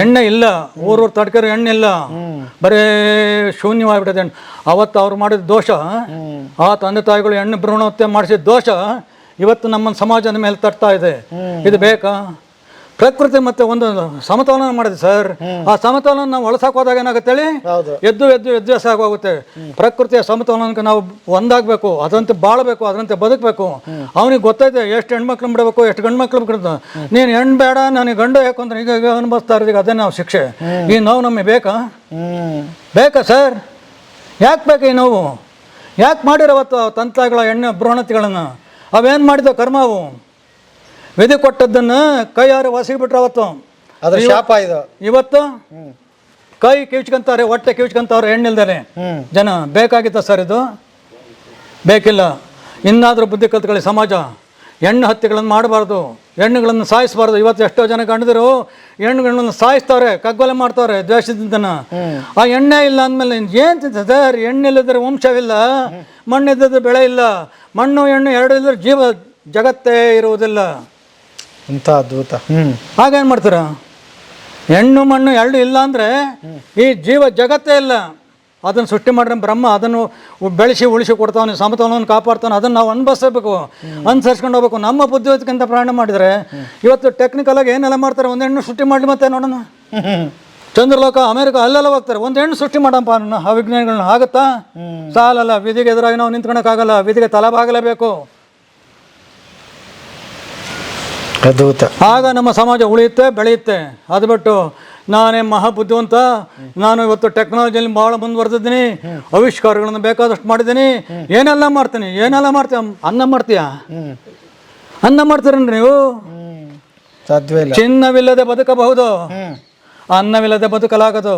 ಎಣ್ಣೆ ಇಲ್ಲ, ಊರೂರು ತಡ್ಕರೆ ಎಣ್ಣೆ ಬರೇ ಶೂನ್ಯವಾಗಿಬಿಟ್ಟೈತೆ ಹೆಣ್ಣು. ಅವತ್ತು ಅವ್ರು ಮಾಡಿದ ದೋಷ, ಆ ತಂದೆ ತಾಯಿಗಳು ಹೆಣ್ಣು ಭ್ರೂಣ ಹತ್ಯೆ ಮಾಡಿಸಿದ ದೋಷ ಇವತ್ತು ನಮ್ಮ ಸಮಾಜದ ಮೇಲೆ ತಟ್ತಾ ಇದೆ. ಇದು ಬೇಕಾ? ಪ್ರಕೃತಿ ಮತ್ತೆ ಒಂದು ಸಮತೋಲನ ಮಾಡಿದೆ ಸರ್. ಆ ಸಮತೋಲನ ನಾವು ಒಳಸಾಕ್ ಹೋದಾಗ ಏನಾಗುತ್ತೆ ಹೇಳಿ, ಎದ್ದು ಸಾಕಾಗುತ್ತೆ. ಪ್ರಕೃತಿಯ ಸಮತೋಲನಕ್ಕೆ ನಾವು ಒಂದಾಗಬೇಕು, ಅದರಂತೆ ಬಾಳಬೇಕು, ಅದರಂತೆ ಬದುಕಬೇಕು. ಅವನಿಗೆ ಗೊತ್ತೈತೆ ಎಷ್ಟು ಹೆಣ್ಮಕ್ಳು ಬಿಡಬೇಕು, ಎಷ್ಟು ಗಂಡು ಮಕ್ಳು ಬಿಡ್ದು. ನೀನು ಹೆಣ್ಣು ಬೇಡ, ನನಗೆ ಗಂಡು ಯಾಕಂದ್ರೆ ಈಗ ಅನುಭವಿಸ್ತಾ ಇರೋದೀಗ ಅದೇ ನಾವು ಶಿಕ್ಷೆ. ಈ ನೋವು ನಮಗೆ ಬೇಕಾ ಸರ್? ಯಾಕೆ ಬೇಕು ಈ ನೋವು? ಯಾಕೆ ಮಾಡಿರೋವತ್ತು ತಂತ್ರಗಳ ಹೆಣ್ಣು ಭ್ರೂಣತೆಗಳನ್ನು? ಅವೇನು ಮಾಡಿದ ಕರ್ಮ? ಅವು ವಿಧಿ ಕೊಟ್ಟದ್ದನ್ನು ಕೈಯಾರೆ ಹೊಸಗಿಬಿಟ್ರೆ ಅವತ್ತು ಅದ್ರ ಶಾಪ ಇದು. ಇವತ್ತು ಕೈ ಕಿವ್ಚ್ಕೊಂತಾರೆ, ಹೊಟ್ಟೆ ಕಿವ್ಚ್ಕೊಂತವ್ರೆ ಹೆಣ್ಣಿಲ್ದೇನೆ ಜನ. ಬೇಕಾಗಿತ್ತ ಸರ್ ಇದು? ಬೇಕಿಲ್ಲ. ಇನ್ನಾದರೂ ಬುದ್ಧಿ ಕಲ್ತ್ಕೊಳ್ಳಿ ಸಮಾಜ. ಹೆಣ್ಣು ಹತ್ಯೆಗಳನ್ನು ಮಾಡಬಾರ್ದು, ಹೆಣ್ಣುಗಳನ್ನು ಸಾಯಿಸಬಾರ್ದು. ಇವತ್ತು ಎಷ್ಟೋ ಜನ ಗಂಡದಿರು ಹೆಣ್ಣುಗಳನ್ನು ಸಾಯಿಸ್ತವ್ರೆ, ಕಗ್ಗೊಲೆ ಮಾಡ್ತವ್ರೆ ದ್ವೇಷದಿಂದ. ಆ ಎಣ್ಣೆ ಇಲ್ಲ ಅಂದಮೇಲೆ ಏನು ತಿಂತ ಸರ್? ಎಣ್ಣೆಲ್ಲಿದ್ದರೆ ವಂಶವಿಲ್ಲ, ಮಣ್ಣಿದ್ದರೆ ಬೆಳೆ ಇಲ್ಲ. ಮಣ್ಣು ಹೆಣ್ಣು ಎರಡು ಇಲ್ಲದ್ರೆ ಜಗತ್ತೇ ಇರುವುದಿಲ್ಲ. ಅಂತ ಅದ್ಭುತ. ಹಾಗೇನು ಮಾಡ್ತೀರ? ಹೆಣ್ಣು ಮಣ್ಣು ಎರಡು ಇಲ್ಲ ಅಂದರೆ ಈ ಜಗತ್ತೇ ಇಲ್ಲ. ಅದನ್ನು ಸೃಷ್ಟಿ ಮಾಡ್ರೆ ಬ್ರಹ್ಮ ಅದನ್ನು ಬೆಳೆಸಿ ಉಳಿಸಿ ಕೊಡ್ತಾವನು, ಸಮತೋಲನವನ್ನು ಕಾಪಾಡ್ತಾನೆ. ಅದನ್ನು ನಾವು ಅನುಭವಿಸಬೇಕು, ಅನುಸರಿಸ್ಕೊಂಡು ಹೋಗ್ಬೇಕು. ನಮ್ಮ ಬುದ್ಧಿವಂತಿಕೆಂತ ಪ್ರಯಾಣ ಮಾಡಿದರೆ ಇವತ್ತು ಟೆಕ್ನಿಕಲಾಗಿ ಏನೆಲ್ಲ ಮಾಡ್ತಾರೆ. ಒಂದು ಹೆಣ್ಣು ಸೃಷ್ಟಿ ಮಾಡಲಿ ಮತ್ತೆ ನೋಡೋಣ. ಚಂದ್ರಲೋಕ, ಅಮೆರಿಕ ಅಲ್ಲೆಲ್ಲ ಹೋಗ್ತಾರೆ. ಒಂದು ಹೆಣ್ಣು ಸೃಷ್ಟಿ ಮಾಡಪ್ಪ ಆ ವಿಜ್ಞಾನಿಗಳನ್ನ. ಆಗುತ್ತಾ? ಸಾಲಲ್ಲ. ವಿಧಿಗೆ ಎದುರಾಗಿ ನಾವು ನಿಂತ್ಕೊಳಕ್ಕಾಗಲ್ಲ, ವಿಧಿಗೆ ತಲೆಬಾಗಲೇಬೇಕು. ಅದ್ಭುತ. ಆಗ ನಮ್ಮ ಸಮಾಜ ಉಳಿಯುತ್ತೆ, ಬೆಳೆಯುತ್ತೆ. ಅದು ಬಿಟ್ಟು ನಾನೇ ಮಹಾಬುದ್ಧಿವಂತ, ನಾನು ಇವತ್ತು ಟೆಕ್ನಾಲಜಿಯಲ್ಲಿ ಭಾಳ ಮುಂದುವರೆದಿದ್ದೀನಿ, ಆವಿಷ್ಕಾರಗಳನ್ನು ಬೇಕಾದಷ್ಟು ಮಾಡಿದ್ದೀನಿ, ಏನೆಲ್ಲ ಮಾಡ್ತೀನಿ. ಅನ್ನ ಮಾಡ್ತೀರನ್ರಿ ನೀವು? ಸಾಧ್ಯವಿಲ್ಲ. ಚಿನ್ನವಿಲ್ಲದೆ ಬದುಕಬಹುದು, ಅನ್ನವಿಲ್ಲದೆ ಬದುಕಲಾಗದು.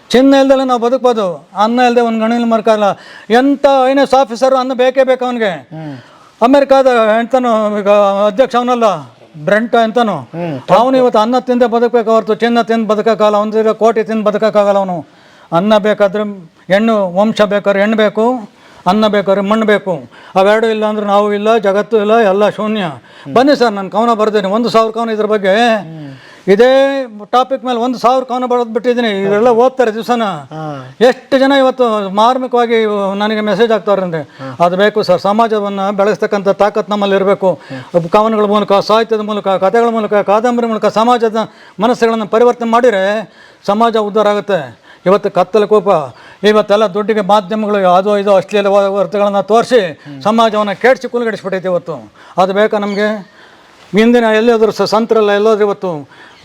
ಚಿನ್ನ ಇಲ್ದಲೆ ನಾವು ಬದುಕ್ಬೋದು, ಅನ್ನ ಇಲ್ಲದೆ ಒಂದು ಗಣಿಲ್ ಮರ್ಕಲ್ಲ. ಎಂಥ ಐಎನ್ಎಸ್ ಆಫೀಸರು ಅನ್ನ ಬೇಕೇ ಬೇಕು ಅವನಿಗೆ. ಅಮೆರಿಕಾದ ಎಂತನು ಈಗ ಅಧ್ಯಕ್ಷ ಅವನಲ್ಲ, ಬ್ರೆಂಟ್ ಎಂತನು, ಅವನು ಇವತ್ತು ಅನ್ನ ತಿಂದೆ ಬದುಕಬೇಕು ಹೊರತು ಚಿನ್ನ ತಿಂದು ಬದುಕೋಕ್ಕಾಗಲ್ಲ. ಅವನಿಗೆ ಕೋಟಿ ತಿಂದು ಬದುಕೋಕ್ಕಾಗಲ್ಲ. ಅವನು ಅನ್ನ ಬೇಕಾದ್ರೆ ಹೆಣ್ಣು, ವಂಶ ಬೇಕಾದ್ರೆ ಹೆಣ್ಣು ಬೇಕು, ಅನ್ನ ಬೇಕಾದ್ರೆ ಮಣ್ಣು ಬೇಕು. ಅವೆರಡು ಇಲ್ಲ ಅಂದ್ರೆ ನಾವು ಇಲ್ಲ, ಜಗತ್ತು ಇಲ್ಲ, ಎಲ್ಲ ಶೂನ್ಯ. ಬನ್ನಿ ಸರ್, ನಾನು ಕವನ ಬರ್ದೇನೆ, 1000 ಕವನ ಇದ್ರ ಬಗ್ಗೆ. ಇದೇ ಟಾಪಿಕ್ ಮೇಲೆ 1,000 ಕವನ ಬರೆದು ಬಿಟ್ಟಿದ್ದೀನಿ. ಇವೆಲ್ಲ ಓದ್ತಾರೆ ದಿವಸನ. ಎಷ್ಟು ಜನ ಇವತ್ತು ಮಾರ್ಮಿಕವಾಗಿ ನನಗೆ ಮೆಸೇಜ್ ಆಗ್ತಾರೆ ಅಂದರೆ ಅದು ಬೇಕು ಸರ್. ಸಮಾಜವನ್ನು ಬೆಳೆಸ್ತಕ್ಕಂಥ ತಾಕತ್ತು ನಮ್ಮಲ್ಲಿ ಇರಬೇಕು. ಕವನಗಳ ಮೂಲಕ, ಸಾಹಿತ್ಯದ ಮೂಲಕ, ಕಥೆಗಳ ಮೂಲಕ, ಕಾದಂಬರಿ ಮೂಲಕ ಸಮಾಜದ ಮನಸ್ಸುಗಳನ್ನು ಪರಿವರ್ತನೆ ಮಾಡಿದರೆ ಸಮಾಜ ಉದ್ಧಾರ ಆಗುತ್ತೆ. ಇವತ್ತು ಕತ್ತಲ ಕೋಪ, ಇವತ್ತೆಲ್ಲ ದುಡ್ಡಿಗೆ ಮಾಧ್ಯಮಗಳು ಅದು ಇದು ಅಶ್ಲೀಲ ವಾರ್ತೆಗಳನ್ನು ತೋರಿಸಿ ಸಮಾಜವನ್ನು ಕೆಡಿಸಿ ಕುಲುಗಡಿಸ್ಬಿಟ್ಟೈತೆ ಇವತ್ತು. ಅದು ಬೇಕಾ ನಮಗೆ? ಹಿಂದಿನ ಎಲ್ಲಾದರೂ ಸಂತರೆಲ್ಲ ಎಲ್ಲಾದ್ರೂ ಇವತ್ತು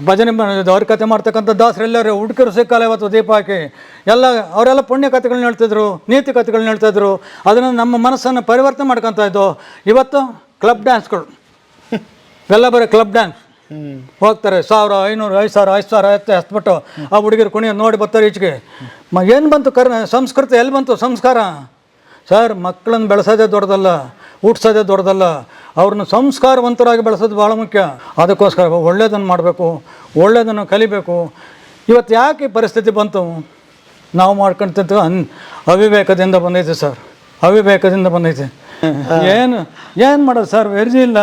ಭಜನೆ ಅವ್ರ ಕತೆ ಮಾಡ್ತಕ್ಕಂಥ ದಾಸರು ಎಲ್ಲರೂ ಹುಡುಕರು ಸಿಕ್ಕಲ್ಲ ಇವತ್ತು ದೀಪ ಹಾಕಿ ಎಲ್ಲ ಅವರೆಲ್ಲ ಪುಣ್ಯ ಕಥೆಗಳನ್ನ ಹೇಳ್ತಿದ್ರು, ನೀತಿ ಕಥೆಗಳನ್ನ ಹೇಳ್ತಾಯಿದ್ರು. ಅದನ್ನು ನಮ್ಮ ಮನಸ್ಸನ್ನು ಪರಿವರ್ತನೆ ಮಾಡ್ಕೊತಾ ಇದ್ದು. ಇವತ್ತು ಕ್ಲಬ್ ಡ್ಯಾನ್ಸ್ಗಳು ಎಲ್ಲ ಬರೀ ಕ್ಲಬ್ ಡ್ಯಾನ್ಸ್ ಹೋಗ್ತಾರೆ. 1,000, 500, 5,000, 5,000 ಹತ್ಬಿಟ್ಟು ಆ ಹುಡುಗಿರು ಕುಣಿಯೋದು ನೋಡಿ ಬರ್ತಾರೆ ಈಚೆಗೆ. ಏನು ಬಂತು ಸಂಸ್ಕೃತಿ ಎಲ್ಲಿ ಬಂತು? ಸಂಸ್ಕಾರ ಸರ್. ಮಕ್ಕಳನ್ನು ಬೆಳೆಸೋದೇ ದೊಡ್ಡದಲ್ಲ, ಹುಟ್ಸೋದೇ ದೊಡ್ಡದಲ್ಲ, ಅವ್ರನ್ನ ಸಂಸ್ಕಾರವಂತರಾಗಿ ಬೆಳೆಸೋದು ಭಾಳ ಮುಖ್ಯ. ಅದಕ್ಕೋಸ್ಕರ ಒಳ್ಳೆಯದನ್ನು ಮಾಡಬೇಕು, ಒಳ್ಳೆಯದನ್ನು ಕಲಿಬೇಕು. ಇವತ್ತು ಯಾಕೆ ಪರಿಸ್ಥಿತಿ ಬಂತು? ನಾವು ಮಾಡ್ಕೊಳ್ತಿದ್ದು ಅವಿವೇಕದಿಂದ ಬಂದೈತೆ ಸರ್, ಅವಿವೇಕದಿಂದ ಬಂದೈತೆ. ಏನು ಮಾಡೋದು ಸರ್? ವೆರ್ಜಿ ಇಲ್ಲ.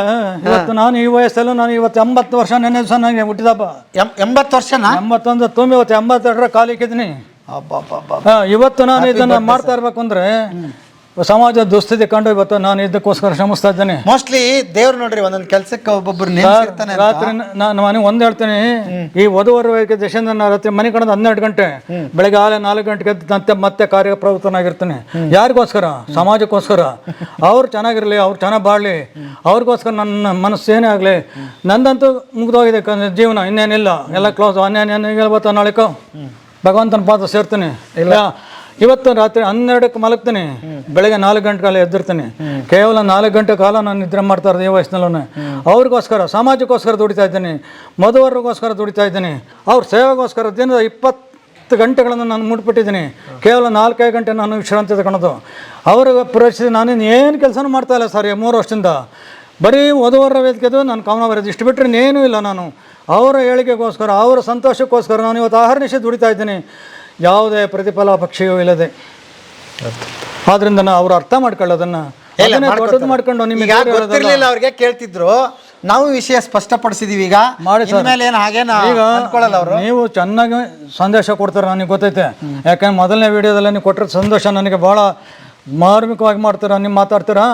ಇವತ್ತು ನಾನು ಈ ವಯಸ್ಸಲ್ಲೂ ನಾನು ಇವತ್ತು 80 ವರ್ಷ ನೆನ್ನೆ ದಿವಸ ನನಗೆ ಹುಟ್ಟಿದಪ್ಪ. 80 ವರ್ಷನಾ? 81 ತುಂಬಿ ಇವತ್ತು 82ರ ಕಾಲಿಕ್ಕಿದ್ದೀನಿ. ಇವತ್ತು ನಾನು ಇದನ್ನು ಮಾಡ್ತಾ ಇರ್ಬೇಕು ಅಂದರೆ ಸಮಾಜದ ದುಸ್ಥಿತಿ ಕಂಡು ಇವತ್ತು ನಾನು ಇದಕ್ಕೋಸ್ಕರ ಶ್ರಮಿಸ್ತಾ ಇದ್ದೇನೆ. ಮೋಸ್ಟ್ಲಿ ದೇವ್ರು ನೋಡ್ರಿ ಒಂದೊಂದು ಕೆಲಸಕ್ಕೆ ಒಬ್ಬೊಬ್ರು ರಾತ್ರಿ ನಾನು ಮನೆ ಒಂದು ಹೇಳ್ತೀನಿ, ಈ ವಧುವರ ದೇಶದಿಂದ ನಾನು ರಾತ್ರಿ ಮನೆ ಕಡೆ 12 ಗಂಟೆ, ಬೆಳಗ್ಗೆ 4 ಗಂಟೆಗೆ ಮತ್ತೆ ಕಾರ್ಯಪ್ರವೃತ್ತನಾಗಿರ್ತೀನಿ. ಯಾರಿಗೋಸ್ಕರ? ಸಮಾಜಕ್ಕೋಸ್ಕರ. ಅವ್ರು ಚೆನ್ನಾಗಿರಲಿ, ಅವ್ರು ಚೆನ್ನಾಗಿ ಬಾಳಲಿ, ಅವ್ರಿಗೋಸ್ಕರ ನನ್ನ ಮನಸ್ಸೇನೇ ಆಗಲಿ. ನಂದಂತೂ ಮುಗಿದೋಗಿದೆ ಜೀವನ, ಇನ್ನೇನಿಲ್ಲ, ಎಲ್ಲ ಕ್ಲೋಸ್. ಇವತ್ತು ನಾಳೆಕೋ ಭಗವಂತನ ಪಾದ ಸೇರ್ತೀನಿ. ಇಲ್ಲ ಇವತ್ತು ರಾತ್ರಿ 12ಕ್ಕೆ ಮಲಗ್ತೀನಿ, ಬೆಳಗ್ಗೆ 4 ಗಂಟೆ ಕಾಲ ಎದ್ದಿರ್ತೀನಿ. ಕೇವಲ 4 ಗಂಟೆ ಕಾಲ ನಾನು ನಿದ್ರೆ ಮಾಡ್ತಾ ಇರೋದು ಈ ವಯಸ್ಸಿನಲ್ಲೂ. ಅವ್ರಿಗೋಸ್ಕರ, ಸಮಾಜಕ್ಕೋಸ್ಕರ ದುಡಿತಾ ಇದ್ದೀನಿ, ಮಧುವರಿಗೋಸ್ಕರ ದುಡಿತಾ ಇದ್ದೀನಿ, ಅವ್ರ ಸೇವೆಗೋಸ್ಕರ ದಿನದ 20 ಗಂಟೆಗಳನ್ನು ನಾನು ಮುಟ್ಬಿಟ್ಟಿದ್ದೀನಿ. ಕೇವಲ 4-5 ಗಂಟೆ ನಾನು ವಿಶ್ರಾಂತಿ ತಗೊಳೋದು. ಅವ್ರಿಗೆ ಪೂರೈಸಿ ನಾನೇನು ಏನು ಕೆಲಸನೂ ಮಾಡ್ತಾ ಇಲ್ಲ ಸರ್ 3 ವರ್ಷದಿಂದ. ಬರೀ ವಧುವರ ವೇದಿಕೆದು ನಾನು ಕವನ ಬರೋದು, ಇಷ್ಟು ಬಿಟ್ಟರೆ ಇನ್ನೇನೂ ಇಲ್ಲ. ನಾನು ಅವರ ಏಳಿಗೆಗೋಸ್ಕರ, ಅವರ ಸಂತೋಷಕ್ಕೋಸ್ಕರ ನಾನು ಇವತ್ತು ಆಹರ್ನಿಶೆ ದುಡಿತಾ ಇದ್ದೀನಿ, ಯಾವುದೇ ಪ್ರತಿಫಲ ಪಕ್ಷಿಯೂ ಇಲ್ಲದೆ. ಆದ್ರಿಂದ ನಾವು ಅವ್ರು ಅರ್ಥ ಮಾಡ್ಕೊಳ್ಳೋದನ್ನ ದೊಡ್ಡದು ಮಾಡ್ಕೊಂಡು ನಿಮಗೆ ಗೊತ್ತಿರಲಿಲ್ಲ ಅವ್ರಿಗೆ ಕೇಳ್ತಿದ್ರು. ನಾವು ವಿಷಯ ಸ್ಪಷ್ಟಪಡಿಸಿದೀವಿ. ಈಗ ಮಾಡಿ ಸರ್. ಈಗ ಅವರು ನೀವು ಚೆನ್ನಾಗಿ ಸಂದೇಶ ಕೊಡ್ತಾರೆ, ನನಗೆ ಗೊತ್ತೈತೆ. ಯಾಕಂದ್ರೆ ಮೊದಲನೇ ವಿಡಿಯೋದಲ್ಲಿ ನೀವು ಕೊಟ್ಟಿರೋ ಸಂದೇಶ ನನಗೆ ಭಾಳ ಮಾರ್ಮಿಕವಾಗಿ ಮಾಡ್ತೀರಾ. ನೀವು ಮಾತಾಡ್ತೀರಾ,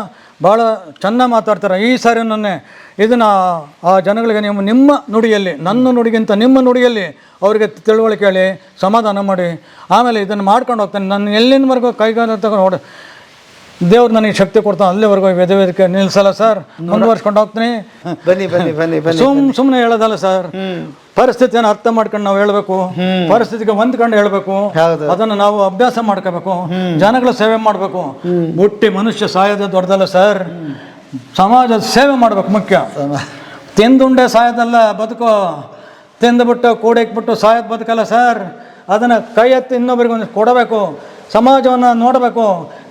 ಭಾಳ ಚೆನ್ನಾಗಿ ಮಾತಾಡ್ತೀರ. ಈ ಸಾರಿ ನನ್ನೇ ಇದನ್ನು ಆ ಜನಗಳಿಗೆ ನೀವು ನಿಮ್ಮ ನುಡಿಯಲ್ಲಿ, ನನ್ನ ನುಡಿಗಿಂತ ನಿಮ್ಮ ನುಡಿಯಲ್ಲಿ ಅವರಿಗೆ ತಿಳುವಳಿಕೆ ಹೇಳಿ ಸಮಾಧಾನ ಮಾಡಿ ಆಮೇಲೆ ಇದನ್ನು ಮಾಡ್ಕೊಂಡು ಹೋಗ್ತಾನೆ. ನಾನು ಎಲ್ಲಿನವರೆಗೂ ಕೈಗಾಲ ತಗೊಂಡು ನೋಡಿ ದೇವ್ರು ನನಗೆ ಶಕ್ತಿ ಕೊಡ್ತಾನೆ, ಅಲ್ಲಿವರೆಗೂ ವೇದಿಕೆ ನಿಲ್ಲಿಸಲ್ಲ ಸರ್, ಮುಂದುವರ್ಸ್ಕೊಂಡು ಹೋಗ್ತೀನಿ. ಸುಮ್ಮನೆ ಹೇಳೋದಲ್ಲ ಸರ್, ಪರಿಸ್ಥಿತಿಯನ್ನು ಅರ್ಥ ಮಾಡ್ಕೊಂಡು ನಾವು ಹೇಳ್ಬೇಕು, ಪರಿಸ್ಥಿತಿಗೆ ಹೊಂದ್ಕೊಂಡು ಹೇಳ್ಬೇಕು, ಅದನ್ನು ನಾವು ಅಭ್ಯಾಸ ಮಾಡ್ಕೋಬೇಕು, ಜನಗಳ ಸೇವೆ ಮಾಡಬೇಕು. ಹುಟ್ಟಿ ಮನುಷ್ಯ ಸಾಯೋದು ದೊಡ್ಡದಲ್ಲ ಸರ್, ಸಮಾಜದ ಸೇವೆ ಮಾಡ್ಬೇಕು ಮುಖ್ಯ. ತಿಂದುಂಡೆ ಸಾಯೋದಲ್ಲ ಬದುಕು, ತಿಂದುಬಿಟ್ಟು ಕೂಡಿಕ್ಬಿಟ್ಟು ಸಾಯೋದು ಬದುಕಲ್ಲ ಸರ್. ಅದನ್ನು ಕೈ ಎತ್ತಿ ಇನ್ನೊಬ್ಬರಿಗೆ ಒಂದು ಕೊಡಬೇಕು, ಸಮಾಜವನ್ನು ನೋಡಬೇಕು,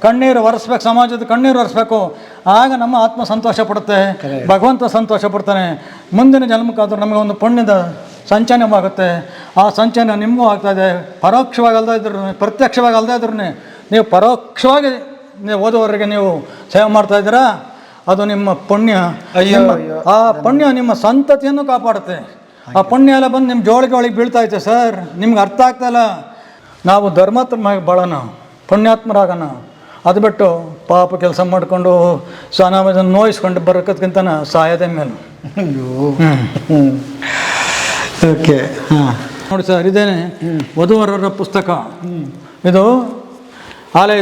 ಕಣ್ಣೀರು ಒರೆಸ್ಬೇಕು, ಸಮಾಜದ ಕಣ್ಣೀರು ಒರೆಸ್ಬೇಕು. ಆಗ ನಮ್ಮ ಆತ್ಮ ಸಂತೋಷ ಪಡುತ್ತೆ, ಭಗವಂತ ಸಂತೋಷ ಪಡ್ತಾನೆ. ಮುಂದಿನ ಜನ್ಮಕ್ಕಾದ್ರೂ ನಮಗೆ ಒಂದು ಪುಣ್ಯದ ಸಂಚಯನವಾಗುತ್ತೆ. ಆ ಸಂಚಯನ ನಿಮಗೂ ಆಗ್ತಾಯಿದೆ. ಪರೋಕ್ಷವಾಗಿ ಅಲ್ಲದೇ ಇದ್ರು, ಪ್ರತ್ಯಕ್ಷವಾಗಿ ಅಲ್ಲದೇ ಇದ್ರು ನೀವು ಪರೋಕ್ಷವಾಗಿ ನೀವು ಓದುವವರೆಗೆ ನೀವು ಸೇವೆ ಮಾಡ್ತಾಯಿದ್ದೀರಾ, ಅದು ನಿಮ್ಮ ಪುಣ್ಯ. ಆ ಪುಣ್ಯ ನಿಮ್ಮ ಸಂತತಿಯನ್ನು ಕಾಪಾಡುತ್ತೆ. ಆ ಪುಣ್ಯ ಎಲ್ಲ ಬಂದು ನಿಮ್ಮ ಜೋಳಿಗೆ ಬೀಳ್ತಾಯಿದೆ ಸರ್. ನಿಮ್ಗೆ ಅರ್ಥ ಆಗ್ತಾಯಿಲ್ಲ. ನಾವು ಧರ್ಮಾತ್ಮವಾಗಿ ಬಾಳೋಣ, ಪುಣ್ಯಾತ್ಮರಾಗೋಣ. ಅದು ಬಿಟ್ಟು ಪಾಪ ಕೆಲಸ ಮಾಡಿಕೊಂಡು ಸಮಾಜನ ನೋಯಿಸ್ಕೊಂಡು ಬರೋಕ್ಕಿಂತ ಸಾಯೋದೇ ಮೇಲೆ. ಓಕೆ, ಹಾಂ ನೋಡಿ ಸರ್, ಇದೇನೆ ವಧುವರರ ಪುಸ್ತಕ. ಇದು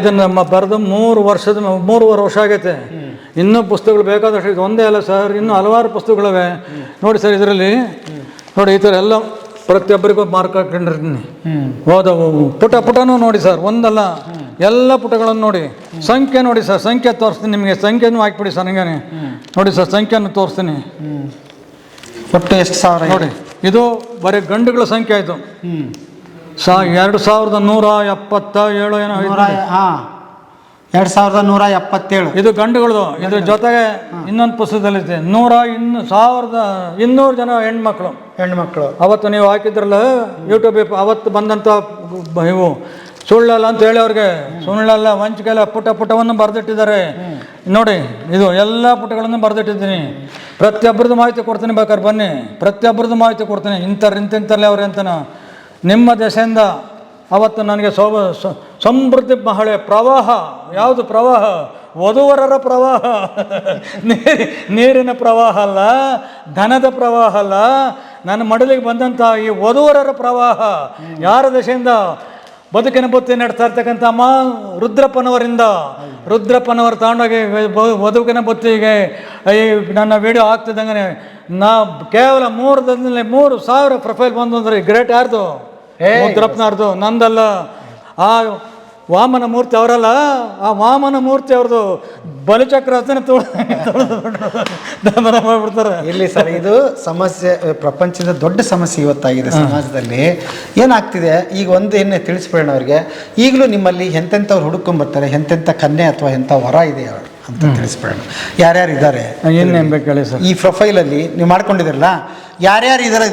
ಇದನ್ನು ನಮ್ಮ ಬರೆದು 3.5 ವರ್ಷ ಆಗೈತೆ. ಇನ್ನೂ ಪುಸ್ತಕಗಳು ಬೇಕಾದಷ್ಟು. ಇದು ಒಂದೇ ಅಲ್ಲ ಸರ್, ಇನ್ನೂ ಹಲವಾರು ಪುಸ್ತಕಗಳಿವೆ. ನೋಡಿ ಸರ್, ಇದರಲ್ಲಿ ನೋಡಿ ಈ ಥರ ಎಲ್ಲ ಪ್ರತಿಯೊಬ್ಬರಿಗೂ ಮಾರ್ಕ್ ಹಾಕೊಂಡಿರ್ತೀನಿ. ಓದವು ಪುಟನೂ ನೋಡಿ ಸರ್, ಒಂದಲ್ಲ ಎಲ್ಲ ಪುಟಗಳನ್ನು ನೋಡಿ. ಸಂಖ್ಯೆ ನೋಡಿ ಸರ್, ಸಂಖ್ಯೆ ತೋರಿಸ್ತೀನಿ ನಿಮಗೆ. ಸಂಖ್ಯೆನೂ ಹಾಕ್ಬಿಡಿ ಸರ್, ಹಂಗೇನೆ ನೋಡಿ ಸರ್, ಸಂಖ್ಯೆಯನ್ನು ತೋರಿಸ್ತೀನಿ. ಒಟ್ಟು ಎಷ್ಟು ಸಾವಿರ ನೋಡಿ, ಇದು ಬರೀ ಗಂಡುಗಳ ಸಂಖ್ಯೆ ಆಯಿತು. 2177 ಏನೋ. 2177 ಇದು ಗಂಡುಗಳದು. ಇದ್ರ ಜೊತೆಗೆ ಇನ್ನೊಂದು ಪುಸ್ತಕದಲ್ಲಿದೆ 1200 ಜನ ಹೆಣ್ಮಕ್ಳು. ಅವತ್ತು ನೀವು ಹಾಕಿದ್ರಲ್ಲ ಯೂಟ್ಯೂಬ್, ಅವತ್ತು ಬಂದಂಥ ಇವು ಸುಳ್ಳಲ್ಲ ಅಂತ ಹೇಳಿ ಅವ್ರಿಗೆ ಸುಳ್ಳಲ್ಲ ವಂಚಿಕೆ ಎಲ್ಲ ಪುಟವನ್ನು ಬರೆದಿಟ್ಟಿದ್ದಾರೆ ನೋಡಿ. ಇದು ಎಲ್ಲ ಪುಟಗಳನ್ನು ಬರೆದಿಟ್ಟಿದ್ದೀನಿ. ಪ್ರತಿಯೊಬ್ಬರದ್ದು ಮಾಹಿತಿ ಕೊಡ್ತೀನಿ, ಬೇಕಾದ್ರೆ ಬನ್ನಿ, ಪ್ರತಿಯೊಬ್ಬರದ್ದು ಮಾಹಿತಿ ಕೊಡ್ತೀನಿ. ಇಂಥರ್ಲೆ ಅವ್ರೆ ಅಂತನ. ನಿಮ್ಮ ದೆಸೆಯಿಂದ ಅವತ್ತು ನನಗೆ ಸಮೃದ್ಧಿ ಮಹಳೆ ಪ್ರವಾಹ. ಯಾವುದು ಪ್ರವಾಹ? ವಧುವರರ ಪ್ರವಾಹ. ನೀರಿನ ಪ್ರವಾಹ ಅಲ್ಲ, ಧನದ ಪ್ರವಾಹ ಅಲ್ಲ, ನನ್ನ ಮಡಲಿಗೆ ಬಂದಂಥ ಈ ವಧುವರರ ಪ್ರವಾಹ. ಯಾರ ದೆಸೆಯಿಂದ? ಬದುಕಿನ ಬುತ್ತಿ ನಡೆಸ್ತಾ ಇರ್ತಕ್ಕಂಥ ಅಮ್ಮ ರುದ್ರಪ್ಪನವರು ತಗೊಂಡೋಗಿ ಬದುಕಿನ ಬುತ್ತಿಗೆ ಈ ನನ್ನ ವಿಡಿಯೋ ಆಗ್ತಿದ್ದಂಗೆ ನಾ ಕೇವಲ 3,000 ಪ್ರೊಫೈಲ್ ಬಂದು ಅಂದ್ರೆ ಗ್ರೇಟ್ ಯಾರ್ದು? ರುದ್ರಪ್ಪನವ್ರದ್ದು, ನಂದಲ್ಲ. ಆ ವಾಮನ ಮೂರ್ತಿ ಅವರಲ್ಲ, ಆ ವಾಮನ ಮೂರ್ತಿ ಅವ್ರದ್ದು ಬಲಿಚಕ್ರ ಮಾಡ್ಬಿಡ್ತಾರೆ. ಇಲ್ಲಿ ಸರ್, ಇದು ಸಮಸ್ಯೆ, ಪ್ರಪಂಚದ ದೊಡ್ಡ ಸಮಸ್ಯೆ ಇವತ್ತಾಗಿದೆ ಸಮಾಜದಲ್ಲಿ. ಏನಾಗ್ತಿದೆ ಈಗ ಒಂದು ಏನೇ ತಿಳಿಸ್ಬೇಡ ಅವ್ರಿಗೆ. ಈಗಲೂ ನಿಮ್ಮಲ್ಲಿ ಎಂತೆಂಥವ್ರು ಹುಡುಕೊಂಬರ್ತಾರೆ, ಎಂತೆಂಥ ಕನ್ಯೆ ಅಥವಾ ಎಂಥ ವರ ಇದೆ ಅಂತ ತಿಳಿಸ್ಬೇಡ. ಯಾರ್ಯಾರು ಇದ್ದಾರೆ ಏನೇನು ಬೇಕು ಹೇಳಿ ಸರ್. ಈ ಪ್ರೊಫೈಲಲ್ಲಿ ನೀವು ಮಾಡ್ಕೊಂಡಿದ್ದೀರಲ್ಲ, ಯಾರ್ಯಾರು ಇದ್ದಾರೆ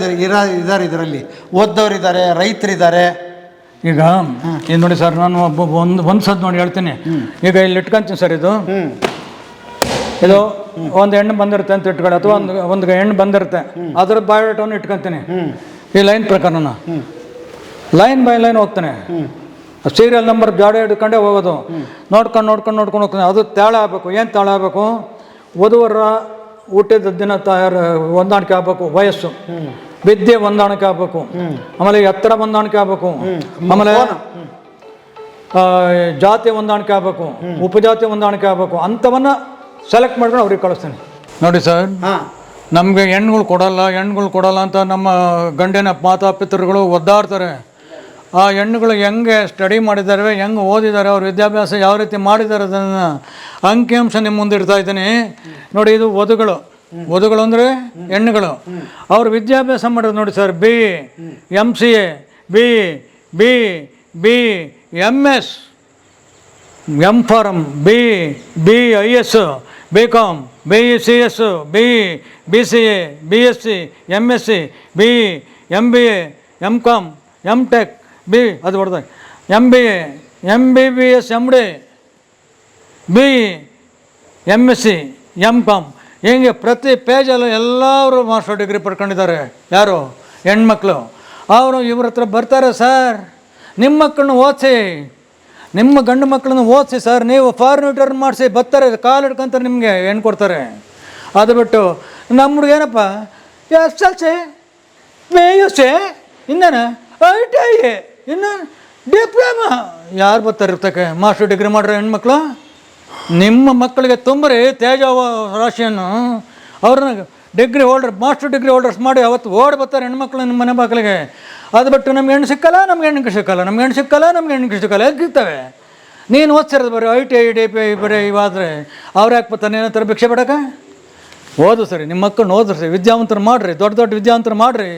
ಇದರಲ್ಲಿ? ಓದ್ದವ್ರಿದ್ದಾರೆ, ರೈತರಿದ್ದಾರೆ. ಈಗ ಇದು ನೋಡಿ ಸರ್, ನಾನು ಒಂದು ಸದ್ ನೋಡಿ ಹೇಳ್ತೀನಿ. ಈಗ ಇಲ್ಲಿ ಇಟ್ಕೊಂತೀನಿ ಸರ್. ಇದು ಒಂದು ಹೆಣ್ಣು ಬಂದಿರುತ್ತೆ ಅಂತ ಇಟ್ಕೊಳ್ಳಿ, ಅಥವಾ ಒಂದು ಹೆಣ್ಣು ಬಂದಿರುತ್ತೆ, ಅದರ ಬಯೋಡೇಟಾವನ್ನು ಇಟ್ಕೊಂತೀನಿ. ಈ ಲೈನ್ ಪ್ರಕಾರನ ಲೈನ್ ಬೈ ಲೈನ್ ಹೋಗ್ತಾನೆ. ಸೀರಿಯಲ್ ನಂಬರ್ ಗಾಡಿ ಹಿಡ್ಕೊಂಡೇ ಹೋಗೋದು. ನೋಡ್ಕೊಂಡು ಹೋಗ್ತಾನೆ. ಅದು ತಾಳ ಆಗಬೇಕು. ಏನು ತಾಳ ಆಗಬೇಕು? ವಧುವರ ಹುಟ್ಟಿದ ದಿನ ಹೊಂದಾಣಿಕೆ ಆಗಬೇಕು, ವಯಸ್ಸು, ವಿದ್ಯೆ ಹೊಂದಾಣಿಕೆ ಆಗಬೇಕು, ಆಮೇಲೆ ಎತ್ತರ ಹೊಂದಾಣಿಕೆ ಆಗಬೇಕು, ಆಮೇಲೆ ಜಾತಿ ಹೊಂದಾಣಿಕೆ ಆಗಬೇಕು, ಉಪಜಾತಿ ಹೊಂದಾಣಿಕೆ ಆಗಬೇಕು. ಅಂಥವನ್ನ ಸೆಲೆಕ್ಟ್ ಮಾಡ್ಕೊಂಡು ಅವ್ರಿಗೆ ಕಳಿಸ್ತೀನಿ. ನೋಡಿ ಸರ್, ನಮಗೆ ಹೆಣ್ಗಳು ಕೊಡಲ್ಲ ಅಂತ ನಮ್ಮ ಗಂಡಿನ ಮಾತಾಪಿತೃಗಳು ಒದ್ದಾಡ್ತಾರೆ. ಆ ಹೆಣ್ಣುಗಳು ಹೆಂಗೆ ಸ್ಟಡಿ ಮಾಡಿದ್ದಾರೆ, ಹೆಂಗೆ ಓದಿದ್ದಾರೆ, ಅವ್ರ ವಿದ್ಯಾಭ್ಯಾಸ ಯಾವ ರೀತಿ ಮಾಡಿದ್ದಾರೆ, ಅದನ್ನು ಅಂಕಿಅಂಶ ನಿಮ್ಮ ಮುಂದೆ ಇಡ್ತಾ ಇದ್ದೀನಿ ನೋಡಿ. ಇದು ವಧುಗಳು ಅಂದರೆ ಹೆಣ್ಣುಗಳು. ಅವ್ರು ವಿದ್ಯಾಭ್ಯಾಸ ಮಾಡೋದು ನೋಡಿ sir, BE, MCA, BE, MS, MPharm, BIS, BCom, BCS, BE, BCA, BSc, MSc, BE, MBA, MCom, MTech, ಅದು ಹೊಡೆದಾಗ MBA, MBBS, MD, BE, MSc, MCom. ಹಿಂಗೆ ಪ್ರತಿ ಪೇಜಲ್ಲೂ ಎಲ್ಲರೂ ಮಾಸ್ಟರ್ ಡಿಗ್ರಿ ಪಡ್ಕೊಂಡಿದ್ದಾರೆ. ಯಾರು? ಹೆಣ್ಮಕ್ಳು. ಅವರು ಇವ್ರ ಹತ್ರ ಬರ್ತಾರೆ, ಸರ್ ನಿಮ್ಮ ಮಕ್ಕಳನ್ನ ಓದಿಸಿ, ನಿಮ್ಮ ಗಂಡು ಮಕ್ಕಳನ್ನ ಓದಿಸಿ ಸರ್, ನೀವು ಫಾರಿನ್ ರಿಟರ್ನ್ ಮಾಡಿಸಿ ಬರ್ತಾರೆ, ಕಾಲು ಹಿಡ್ಕೊಂತಾರೆ, ನಿಮಗೆ ಹೆಣ್ಣು ಕೊಡ್ತಾರೆ. ಅದು ಬಿಟ್ಟು ನಮ್ಮ ಹುಡುಗ ಏನಪ್ಪ SLC, PUC, ಇನ್ನೇನು ITI, ಇನ್ನು ಡಿಪ್ಲೊಮಾ. ಯಾರು ಬರ್ತಾರೆ ಇರ್ತಕ್ಕೆ ಮಾಸ್ಟರ್ ಡಿಗ್ರಿ ಮಾಡ್ರೆ ಹೆಣ್ಮಕ್ಳು? ನಿಮ್ಮ ಮಕ್ಕಳಿಗೆ ತುಂಬ್ರಿ ತೇಜ ರಾಶಿಯನ್ನು. ಅವ್ರನ್ನ degree holder, master degree holders ಮಾಡಿ ಅವತ್ತು ಓಡಿ ಬರ್ತಾರೆ ಹೆಣ್ಮಕ್ಳು ನಿಮ್ಮ ಮನೆ ಮಕ್ಕಳಿಗೆ. ಅದು ಬಿಟ್ಟು ನಮ್ಗೆ ಹೆಣ್ಣು ಸಿಕ್ಕಲ್ಲ, ನಮ್ಗೆ ಹೆಣ್ಣಿಗೆ ಸಿಕ್ಕಲ್ಲ ಸಿಗ್ತವೆ. ನೀನು ಓದ್ಸಿರೋದು ಬರೀ ITI, DPI ಬರೀ ಇವಾದರೆ ಅವ್ರು ಯಾಕೆ ಬರ್ತಾರೆ ನಿನ್ನ ಹತ್ರ ಭಿಕ್ಷೆ ಬಿಡೋಕೆ? ಓದು ಸರಿ, ನಿಮ್ಮ ಮಕ್ಕಳನ್ನ ಓದಿಸ್ರಿ, ವಿದ್ಯಾವಂತರು ಮಾಡಿರಿ, ದೊಡ್ಡ ವಿದ್ಯಾವಂತರು ಮಾಡಿರಿ.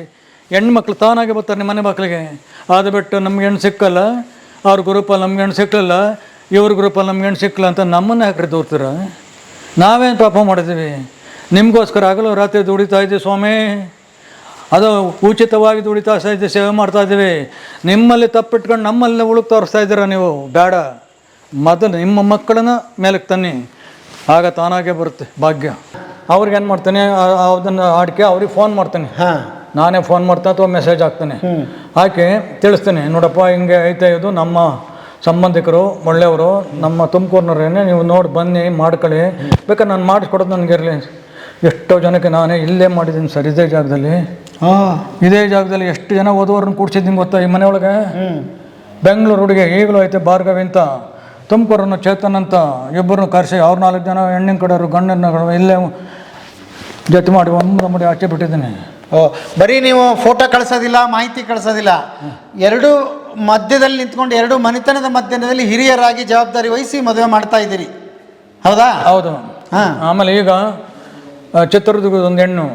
ಹೆಣ್ಮಕ್ಳು ತಾನಾಗೆ ಬರ್ತಾರೆ ನಿಮ್ಮ ಮನೆ ಮಕ್ಕಳಿಗೆ. ಅದು ಬಿಟ್ಟು ನಮ್ಗೆ ಹೆಣ್ಣು ಸಿಕ್ಕಲ್ಲ, ಅವ್ರ ಗ್ರೂಪಲ್ಲಿ ನಮ್ಗೆ ಹೆಣ್ಣು ಸಿಕ್ಕಲಿಲ್ಲ, ಇವ್ರ ಗ್ರೂಪಲ್ಲಿ ನಮ್ಗೆ ಹೆಣ್ಣು ಸಿಕ್ಕಲ್ಲ ಅಂತ ನಮ್ಮನ್ನೇ ಹಾಕ್ರಿ ದೂರ್ತೀರ. ನಾವೇನು ಪಾಪ ಮಾಡಿದ್ದೀವಿ? ನಿಮಗೋಸ್ಕರ ಹಗಲು ರಾತ್ರಿ ದುಡಿತಾ ಇದ್ದೀವಿ ಸ್ವಾಮಿ. ಅದು ಉಚಿತವಾಗಿ ದುಡಿತಾ ಇದ್ದೀವಿ, ಸೇವೆ ಮಾಡ್ತಾಯಿದ್ದೀವಿ. ನಿಮ್ಮಲ್ಲಿ ತಪ್ಪಿಟ್ಕೊಂಡು ನಮ್ಮಲ್ಲಿ ಉಳುಕ್ ತೋರಿಸ್ತಾ ಇದ್ದೀರ ನೀವು. ಬೇಡ, ಮೊದಲು ನಿಮ್ಮ ಮಕ್ಕಳನ್ನ ಮೇಲಕ್ಕೆ ತನ್ನಿ, ಆಗ ತಾನಾಗೆ ಬರುತ್ತೆ ಭಾಗ್ಯ. ಅವ್ರಿಗೆ ಏನು ಮಾಡ್ತೇನೆ, ಅದನ್ನು ಆಡಿಕೆ ಅವ್ರಿಗೆ ಫೋನ್ ಮಾಡ್ತೇನೆ. ನಾನೇ ಫೋನ್ ಮಾಡ್ತಾ ಅಥವಾ ಮೆಸೇಜ್ ಹಾಕ್ತೇನೆ, ಹಾಕಿ ತಿಳಿಸ್ತೇನೆ, ನೋಡಪ್ಪ ಹಿಂಗೆ ಐತೆ, ಇದು ನಮ್ಮ ಸಂಬಂಧಿಕರು ಒಳ್ಳೆಯವರು, ನಮ್ಮ ತುಮಕೂರಿನವ್ರೇನೆ, ನೀವು ನೋಡಿ ಬನ್ನಿ ಮಾಡ್ಕೊಳ್ಳಿ, ಬೇಕಾದ್ರೆ ನಾನು ಮಾಡಿಸ್ಕೊಡೋದು ನನಗಿರಲಿ. ಎಷ್ಟೋ ಜನಕ್ಕೆ ನಾನೇ ಇಲ್ಲೇ ಮಾಡಿದ್ದೀನಿ ಸರ್, ಇದೇ ಜಾಗದಲ್ಲಿ ಎಷ್ಟು ಜನ ಓದುವವ್ರನ್ನ ಕೂಡ್ಸಿದ್ದೀನಿ ಗೊತ್ತಾ ಈ ಮನೆಯೊಳಗೆ. ಬೆಂಗಳೂರು ಹುಡುಗಿ ಈಗಲೂ ಐತೆ ಭಾರ್ಗವಿ ಅಂತ, ತುಮಕೂರನ್ನು ಚೇತನ್ ಅಂತ, ಇಬ್ಬರನ್ನು ಕರೆಸಿ ಅವ್ರು 4 ಜನ ಹೆಣ್ಣಿನ ಕಡೆಯವರು ಗಂಡನ ಇಲ್ಲೇ ಜೊತೆ ಮಾಡಿ ಒಂದು ಆಚೆ ಬಿಟ್ಟಿದ್ದೀನಿ. ಬರೀ ನೀವು ಫೋಟೋ ಕಳಿಸೋದಿಲ್ಲ, ಮಾಹಿತಿ ಕಳಿಸೋದಿಲ್ಲ, ಎರಡು ಮಧ್ಯದಲ್ಲಿ ನಿಂತ್ಕೊಂಡು, ಎರಡು ಮನೆತನದ ಮಧ್ಯದಲ್ಲಿ ಹಿರಿಯರಾಗಿ ಜವಾಬ್ದಾರಿ ವಹಿಸಿ ಮದುವೆ ಮಾಡ್ತಾ ಇದ್ದೀರಿ, ಹೌದಾ? ಹೌದು. ಆಮೇಲೆ ಈಗ ಚಿತ್ರದುರ್ಗದ ಒಂದು ಹೆಣ್ಣು,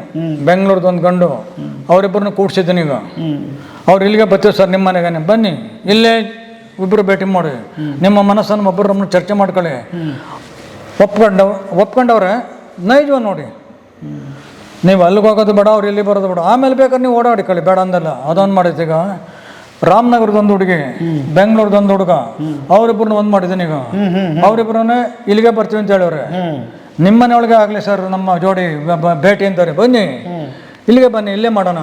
ಬೆಂಗಳೂರದ ಒಂದು ಗಂಡು, ಅವರಿಬ್ಬರನ್ನು ಕೂಡ್ಸಿದ್ದೀನಿ. ಈಗ ಅವ್ರು ಇಲ್ಲಿಗೆ ಬರ್ತೀವಿ ಸರ್ ನಿಮ್ಮ ಮನೆಗೆ, ಬನ್ನಿ ಇಲ್ಲೇ ಇಬ್ಬರು ಭೇಟಿ ಮಾಡಿ, ನಿಮ್ಮ ಮನಸ್ಸನ್ನು ಒಬ್ಬರು ನಮ್ಮನ್ನು ಚರ್ಚೆ ಮಾಡ್ಕೊಳ್ಳಿ. ಒಪ್ಕೊಂಡವ್ರೆ ನೈಜವ ನೋಡಿ. ನೀವು ಅಲ್ಲಿಗೆ ಹೋಗೋದು ಬೇಡ, ಅವ್ರು ಇಲ್ಲಿ ಬರೋದು ಬೇಡ, ಆಮೇಲೆ ಬೇಕಾದ್ರೆ ನೀವು ಓಡಾಡಿಕೊಳ್ಳಿ, ಬೇಡ ಅಂದಲ್ಲ. ಅದೊಂದು ಮಾಡೈತೆ. ಈಗ ರಾಮನಗರದೊಂದು ಹುಡುಗಿ, ಬೆಂಗಳೂರದೊಂದು ಹುಡುಗ, ಅವರಿಬ್ಬರನ್ನ ಒಂದು ಮಾಡಿದ್ದೀನಿ ಈಗ. ಅವರಿಬ್ಬರನ್ನೇ ಇಲ್ಲಿಗೆ ಬರ್ತೀವಿ ಅಂತ ಹೇಳವ್ರೆ. ನಿಮ್ಮನೆ ಒಳಗೆ ಆಗಲಿ ಸರ್ ನಮ್ಮ ಜೋಡಿ ಭೇಟಿ ಅಂತಾರೆ. ಬನ್ನಿ ಇಲ್ಲಿಗೆ ಬನ್ನಿ, ಇಲ್ಲೇ ಮಾಡೋಣ.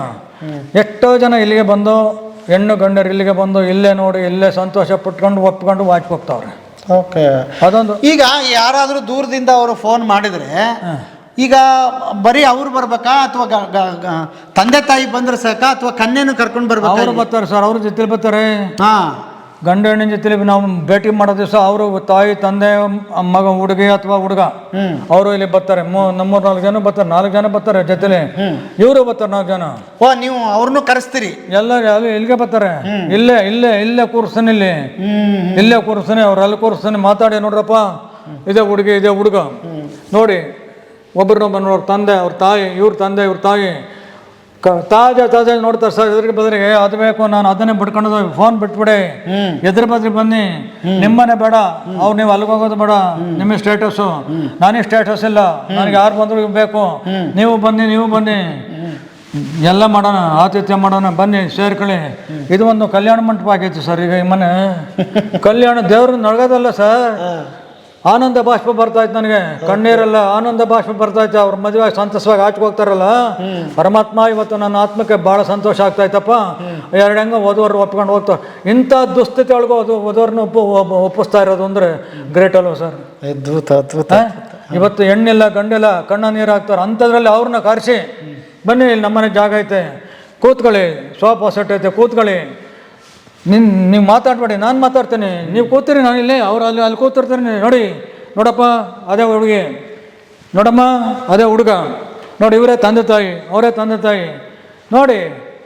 ಎಷ್ಟೋ ಜನ ಇಲ್ಲಿಗೆ ಬಂದು ಹೆಣ್ಣು ಗಂಡರು ಇಲ್ಲಿಗೆ ಬಂದು ಇಲ್ಲೇ ನೋಡಿ ಇಲ್ಲೇ ಸಂತೋಷ ಪಟ್ಕೊಂಡು ಒಪ್ಕೊಂಡು ವಾಚ್ ಹೋಗ್ತಾವ್ರೆ. ಓಕೆ, ಅದೊಂದು. ಈಗ ಯಾರಾದರೂ ದೂರದಿಂದ ಅವರು ಫೋನ್ ಮಾಡಿದರೆ ಈಗ ಬರೀ ಅವ್ರು ಬರ್ಬೇಕಾ ಅಥವಾ ತಂದೆ ತಾಯಿ ಬಂದ್ರೆ ಸಾಕಾ ಅಥವಾ ಕನ್ಯೆನೂ ಕರ್ಕೊಂಡು ಬರ್ಬೇಕಾ? ಅವರು ಬರ್ತಾರೆ ಸರ್, ಅವ್ರ ಜೊತೆಲಿ ಬರ್ತಾರೆ. ಹಾಂ, ಗಂಡ ಹೆಣ್ಣಿನ ಜೊತೆಲಿ ನಾವು ಭೇಟಿ ಮಾಡೋ ದಿವಸ ಅವರು ತಾಯಿ ತಂದೆ ಮಗ ಹುಡುಗಿ ಅಥವಾ ಹುಡುಗ ಅವರು ಇಲ್ಲಿ ಬರ್ತಾರೆ. ನಮ್ಮೂರು 4 ಜನ ಬರ್ತಾರೆ, 4 ಜನ ಬರ್ತಾರೆ ಜೊತೆಲಿ. ಇವರು ಬರ್ತಾರೆ 4 ಜನ. ಓ, ನೀವು ಅವ್ರನ್ನೂ ಕರೆಸ್ತೀರಿ? ಎಲ್ಲ ಇಲ್ಲಿಗೆ ಬರ್ತಾರೆ. ಇಲ್ಲೇ ಕೂರಿಸ್ತಾನೆ, ಇಲ್ಲೇ ಕೂರಿಸ್ತಾನೆ, ಅವ್ರು ಅಲ್ಲಿ ಕೂರಿಸ್ತಾನೆ. ಮಾತಾಡಿ ನೋಡ್ರಪ್ಪ, ಇದೇ ಹುಡುಗಿ ಇದೇ ಹುಡುಗ ನೋಡಿ, ಒಬ್ಬರನ್ನೊಬ್ಬ ನೋಡ್ರ ತಂದೆ ಅವ್ರ ತಾಯಿ, ಇವ್ರ ತಂದೆ ಇವ್ರ ತಾಯಿ ತಾಜಾ ನೋಡ್ತಾರೆ ಸರ್. ಎದುರಿಗೆ ಬದ್ರಿಗೆ ಅದು ಬೇಕು, ನಾನು ಅದನ್ನೇ ಬಿಟ್ಕೊಂಡು ಫೋನ್ ಬಿಟ್ಬಿಡಿ, ಎದುರು ಬದ್ರಿ ಬನ್ನಿ, ನಿಮ್ಮನೆ ಬೇಡ, ಅವ್ರು ನೀವು ಅಲ್ಲಿಗೆ ಹೋಗೋದು ಬೇಡ, ನಿಮ್ಮ ಸ್ಟೇಟಸ್ಸು, ನನಗೆ ಸ್ಟೇಟಸ್ ಇಲ್ಲ, ನನಗೆ ಯಾರು ಬಂದ್ರು ಬೇಕು, ನೀವು ಬನ್ನಿ ಎಲ್ಲ ಮಾಡೋಣ, ಆತಿಥ್ಯ ಮಾಡೋಣ, ಬನ್ನಿ ಸೇರ್ಕೊಳ್ಳಿ. ಇದು ಒಂದು ಕಲ್ಯಾಣ ಮಂಟಪ ಆಗೈತಿ ಸರ್ ಈಗ ಈ ಮನೆ. ಕಲ್ಯಾಣ ದೇವ್ರ ನಡ್ಗೋದಲ್ಲ ಸರ್, ಆನಂದ ಬಾಷ್ಪ ಬರ್ತಾಯ್ತು ನನಗೆ, ಕಣ್ಣೀರೆಲ್ಲ ಆನಂದ ಬಾಷ್ಪ ಬರ್ತಾಯ್ತು. ಅವ್ರ ಮದುವೆ ಸಂತಸವಾಗಿ ಆಚೆ ಹೋಗ್ತಾರಲ್ಲ, ಪರಮಾತ್ಮ ಇವತ್ತು ನನ್ನ ಆತ್ಮಕ್ಕೆ ಭಾಳ ಸಂತೋಷ ಆಗ್ತಾಯ್ತಪ್ಪ. ಹೆಂಗ ವಧುವರು ಒಪ್ಕೊಂಡು ಹೋಗ್ತಾರೆ. ಇಂಥ ದುಸ್ಥಿತಿ ಒಳಗೂ ವಧುವ್ರನ್ನ ಒಪ್ಪಿಸ್ತಾ ಇರೋದು ಅಂದರೆ ಗ್ರೇಟ್ ಅಲ್ವ ಸರ್? ಅದ್ಭುತ. ಇವತ್ತು ಹೆಣ್ಣಿಲ್ಲ ಗಂಡಿಲ್ಲ, ಕಣ್ಣ ನೀರು ಹಾಕ್ತಾರೆ. ಅಂಥದ್ರಲ್ಲಿ ಅವ್ರನ್ನ ಕರೆಸಿ, ಬನ್ನಿ ಇಲ್ಲಿ ನಮ್ಮನೆ ಜಾಗ ಐತೆ, ಕೂತ್ಕೊಳ್ಳಿ, ಸೋಫಾ ಸೆಟ್ ಐತೆ, ಕೂತ್ಕೊಳ್ಳಿ, ನೀವು ಮಾತಾಡಬೇಡಿ, ನಾನು ಮಾತಾಡ್ತೀನಿ, ನೀವು ಕೂತೀರಿ, ನಾನು ಇಲ್ಲೇ, ಅವ್ರು ಅಲ್ಲಿ ಕೂತಿರ್ತೀನಿ. ನೋಡಪ್ಪ ಅದೇ ಹುಡುಗಿ, ನೋಡಮ್ಮ ಅದೇ ಹುಡುಗ, ನೋಡಿ ಇವರೇ ತಂದೆ ತಾಯಿ, ಅವರೇ ತಂದೆ ತಾಯಿ, ನೋಡಿ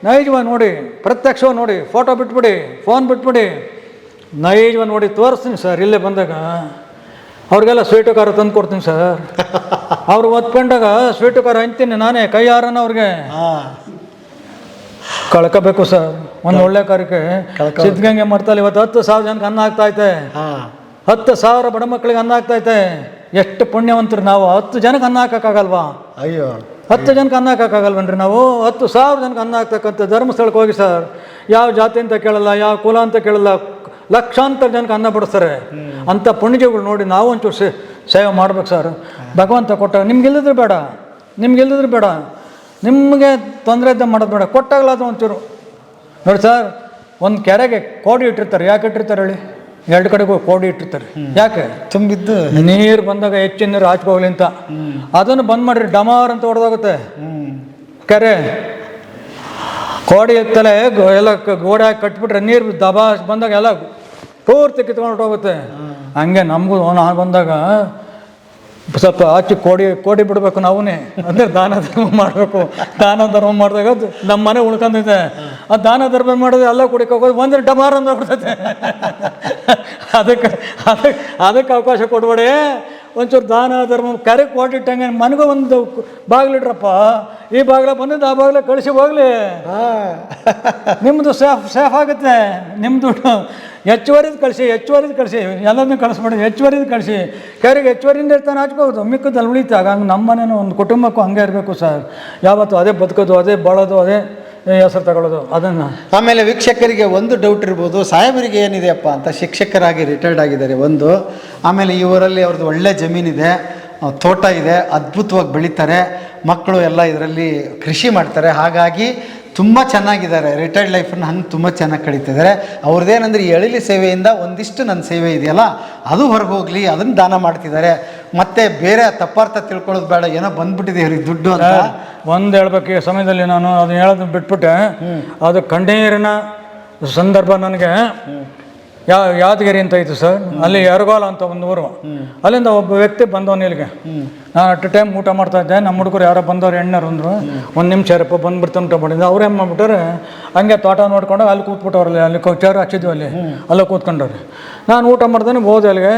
ನೈಜವಾಗಿ ನೋಡಿ, ಪ್ರತ್ಯಕ್ಷವಾಗಿ ನೋಡಿ, ಫೋಟೋ ಬಿಟ್ಬಿಡಿ, ಫೋನ್ ಬಿಟ್ಬಿಡಿ, ನೈಜವಾಗಿ ನೋಡಿ ತೋರಿಸ್ತೀನಿ ಸರ್. ಇಲ್ಲೇ ಬಂದಾಗ ಅವ್ರಿಗೆಲ್ಲ ಸ್ವೀಟು ಖಾರ ತಂದು ಕೊಡ್ತೀನಿ ಸರ್. ಅವ್ರು ಒತ್ಕೊಂಡಾಗ ಸ್ವೀಟು ಖಾರ ಅಂತೀನಿ ನಾನೇ ಕೈಯಾರನ ಅವ್ರಿಗೆ. ಕಳ್ಕೋಬೇಕು ಸರ್ ಒಂದು ಒಳ್ಳೆ ಕಾರ್ಯಕ್ಕೆ. ಸಿದ್ಧಗಂಗೆ ಮಾಡ್ತಾರೆ ಇವತ್ತು 10,000 ಜನಕ್ಕೆ ಅನ್ನ ಆಗ್ತೈತೆ, 10,000 ಬಡ ಮಕ್ಕಳಿಗೆ ಅನ್ನ ಆಗ್ತೈತೆ. ಎಷ್ಟು ಪುಣ್ಯವಂತರು ನಾವು. 10 ಜನಕ್ಕೆ ಅನ್ನ ಹಾಕೋಕ್ಕಾಗಲ್ವಾ? ಅಯ್ಯೋ, 10 ಜನಕ್ಕೆ ಅನ್ನ ಹಾಕೋಕ್ಕಾಗಲ್ವನ್ರಿ ನಾವು? 10,000 ಜನಕ್ಕೆ ಅನ್ನ ಹಾಕ್ತಕ್ಕಂಥ ಧರ್ಮಸ್ಥಳಕ್ಕೆ ಹೋಗಿ ಸರ್, ಯಾವ ಜಾತಿ ಅಂತ ಕೇಳಲ್ಲ, ಯಾವ ಕುಲ ಅಂತ ಕೇಳಲ್ಲ, ಲಕ್ಷಾಂತರ ಜನಕ್ಕೆ ಅನ್ನ ಬಡಿಸ್ತಾರೆ. ಅಂಥ ಪುಣ್ಯಗಳು ನೋಡಿ ನಾವು ಒಂಚೂರು ಸೇವೆ ಮಾಡ್ಬೇಕು ಸರ್. ಭಗವಂತ ಕೊಟ್ಟ ನಿಮ್ಗೆಲ್ಲದ್ರೆ ಬೇಡ, ನಿಮಗೆ ತೊಂದರೆ ಇದ್ದ ಮಾಡೋದು ಬೇಡ, ಕೊಟ್ಟಾಗಲಾದ ಒಂಚೂರು ನೋಡಿ ಸರ್. ಒಂದು ಕೆರೆಗೆ ಕೋಡಿ ಇಟ್ಟಿರ್ತಾರೆ. ಯಾಕೆ ಇಟ್ಟಿರ್ತಾರೆ ಹೇಳಿ? 2 ಕಡೆಗೂ ಕೋಡಿ ಇಟ್ಟಿರ್ತಾರೆ. ಯಾಕೆ? ತುಂಬಿದ್ದು ನೀರು ಬಂದಾಗ ಹೆಚ್ಚಿನ ನೀರು ಹಾಚ್ಕೋಗ್ಲಿ ಅಂತ. ಅದನ್ನು ಬಂದ್ ಮಾಡಿರಿ, ಡಮಾರ್ ಅಂತ ಹೊಡೆದೋಗುತ್ತೆ ಕೆರೆ. ಕೋಡಿ ಎತ್ತಲೆ ಎಲ್ಲ ಗೋಡೆ ಹಾಕಿ ಕಟ್ಬಿಟ್ರೆ ನೀರು ದಬಾ ಬಂದಾಗ ಎಲ್ಲ ಪೂರ್ತಿ ಕಿತ್ಕೊಂಡು ಹೋಗುತ್ತೆ. ಹಂಗೆ ನಮಗೂ ಬಂದಾಗ ಸ್ವಲ್ಪ ಆಚೆ ಕೋಡಿ ಬಿಡಬೇಕು ನಾವೇ. ಅಂದರೆ ದಾನ ಧರ್ಮ ಮಾಡಬೇಕು. ದಾನ ಧರ್ಮ ಮಾಡಿದಾಗ ನಮ್ಮ ಮನೆ ಉಳ್ಕೊಂಡಿದೆ. ಆ ದಾನ ಧರ್ಮ ಮಾಡಿದ್ರೆ ಎಲ್ಲ ಕುಡಿಕೆ ಹೋಗೋದು ಒಂದ್ರೆ ಡಮಾರ್ ಅಂತ ಹೋಗ್ಬಿಡ್ತೈತೆ. ಅದಕ್ಕೆ ಅವಕಾಶ ಕೊಡ್ಬೇಡಿ. ಒಂಚೂರು ದಾನ ಧರ್ಮ ಕರೆ ಕೊಟ್ಟಿಟ್ಟಂಗೆ ಮನೆಗೂ ಒಂದು ಬಾಗಿಲಿಡ್ರಪ್ಪ. ಈ ಬಾಗಿಲ ಬಂದಿದ್ದು ಆ ಬಾಗಿಲ ಕಳಿಸಿ ಹೋಗ್ಲಿ, ನಿಮ್ಮದು ಸೇಫ್ ಆಗುತ್ತೆ. ನಿಮ್ಮ ದುಡ್ಡು ಹೆಚ್ಚುವರಿದು ಕಳಿಸಿ ಎಲ್ಲದನ್ನೂ ಕಳಿಸ್ಬೇಡಿ. ಹೆಚ್ಚುವರಿದು ಕಳಿಸಿ, ಕೆರೆಗೆ ಹೆಚ್ಚುವರಿಯಿಂದ ಇರ್ತಾನೆ ಹಾಚ್ಕೋದು, ಮಿಕ್ಕದಲ್ಲಿ ಉಳಿತಾಗ. ಹಂಗೆ ನಮ್ಮ ಮನೇನು ಒಂದು ಕುಟುಂಬಕ್ಕೂ ಹಂಗೆ ಇರಬೇಕು ಸರ್. ಯಾವತ್ತು ಅದೇ ಬದುಕೋದು, ಅದೇ ಬಾಳೋದು, ಅದೇ ಹೆಸರು ತಗೊಳ್ಳೋದು. ಅದನ್ನು ಆಮೇಲೆ ವೀಕ್ಷಕರಿಗೆ ಒಂದು ಡೌಟ್ ಇರ್ಬೋದು, ಸಾಹೇಬರಿಗೆ ಏನಿದೆಯಪ್ಪ ಅಂತ. ಶಿಕ್ಷಕರಾಗಿ ರಿಟೈರ್ಡ್ ಆಗಿದ್ದಾರೆ ಒಂದು. ಆಮೇಲೆ ಈ ಊರಲ್ಲಿ ಅವ್ರದ್ದು ಒಳ್ಳೆ ಜಮೀನಿದೆ, ತೋಟ ಇದೆ, ಅದ್ಭುತವಾಗಿ ಬೆಳೀತಾರೆ, ಮಕ್ಕಳು ಎಲ್ಲ ಇದರಲ್ಲಿ ಕೃಷಿ ಮಾಡ್ತಾರೆ. ಹಾಗಾಗಿ ತುಂಬ ಚೆನ್ನಾಗಿದ್ದಾರೆ. ರಿಟೈರ್ಡ್ ಲೈಫನ್ನು ಹಂಗೆ ತುಂಬ ಚೆನ್ನಾಗಿ ಕಳೀತಿದ್ದಾರೆ. ಅವ್ರದ್ದೇನೆಂದ್ರೆ ಈ ಎಳಿಲಿ ಸೇವೆಯಿಂದ ಒಂದಿಷ್ಟು ನನ್ನ ಸೇವೆ ಇದೆಯಲ್ಲ ಅದು ಹೊರಗೆ ಹೋಗಲಿ, ಅದನ್ನು ದಾನ ಮಾಡ್ತಿದ್ದಾರೆ. ಮತ್ತು ಬೇರೆ ತಪ್ಪಾರ್ಥ ತಿಳ್ಕೊಳ್ಳೋದು ಬೇಡ, ಏನೋ ಬಂದ್ಬಿಟ್ಟಿದೆ ಇವ್ರಿಗೆ ದುಡ್ಡು ಅಂತ. ಒಂದು ಹೇಳ್ಬೇಕು, ಈ ಸಮಯದಲ್ಲಿ ನಾನು ಅದನ್ನ ಹೇಳೋದು ಬಿಟ್ಬಿಟ್ಟೆ. ಅದು ಕಣ್ಣೀರಿನ ಸಂದರ್ಭ. ನನಗೆ ಯಾದಗಿರಿ ಅಂತ ಇತ್ತು ಸರ್, ಅಲ್ಲಿ ಯರಗೋಲ ಅಂತ ಒಂದು ಊರು. ಅಲ್ಲಿಂದ ಒಬ್ಬ ವ್ಯಕ್ತಿ ಬಂದವನು ಇಲ್ಲಿಗೆ. ನಾನು ಅಟ್ ಟೈಮ್ ಊಟ ಮಾಡ್ತಾ ಇದ್ದೆ. ನಮ್ಮ ಹುಡುಗರು ಯಾರೋ ಬಂದವ್ರು ಎಣ್ಣರು ಅಂದರು. 1 ನಿಮಿಷ ಇರಪ್ಪ ಬಂದ್ಬಿಡ್ತಾನೆ ಊಟ ಮಾಡಿದ್ದೆ. ಅವ್ರು ಏನು ಮಾಡ್ಬಿಟ್ಟಾರೆ, ಹಂಗೆ ತೋಟ ನೋಡ್ಕೊಂಡು ಅಲ್ಲಿ ಕೂತ್ಬಿಟ್ಟವ್ರಲ್ಲಿ. ಅಲ್ಲಿ ಚೇರ್ ಹಾಕಿದ್ವಿ, ಅಲ್ಲೇ ಕೂತ್ಕೊಂಡವ್ರಿ. ನಾನು ಊಟ ಮಾಡ್ದೇನೆ ಹೋದೆ ಅಲ್ಲಿಗೆ.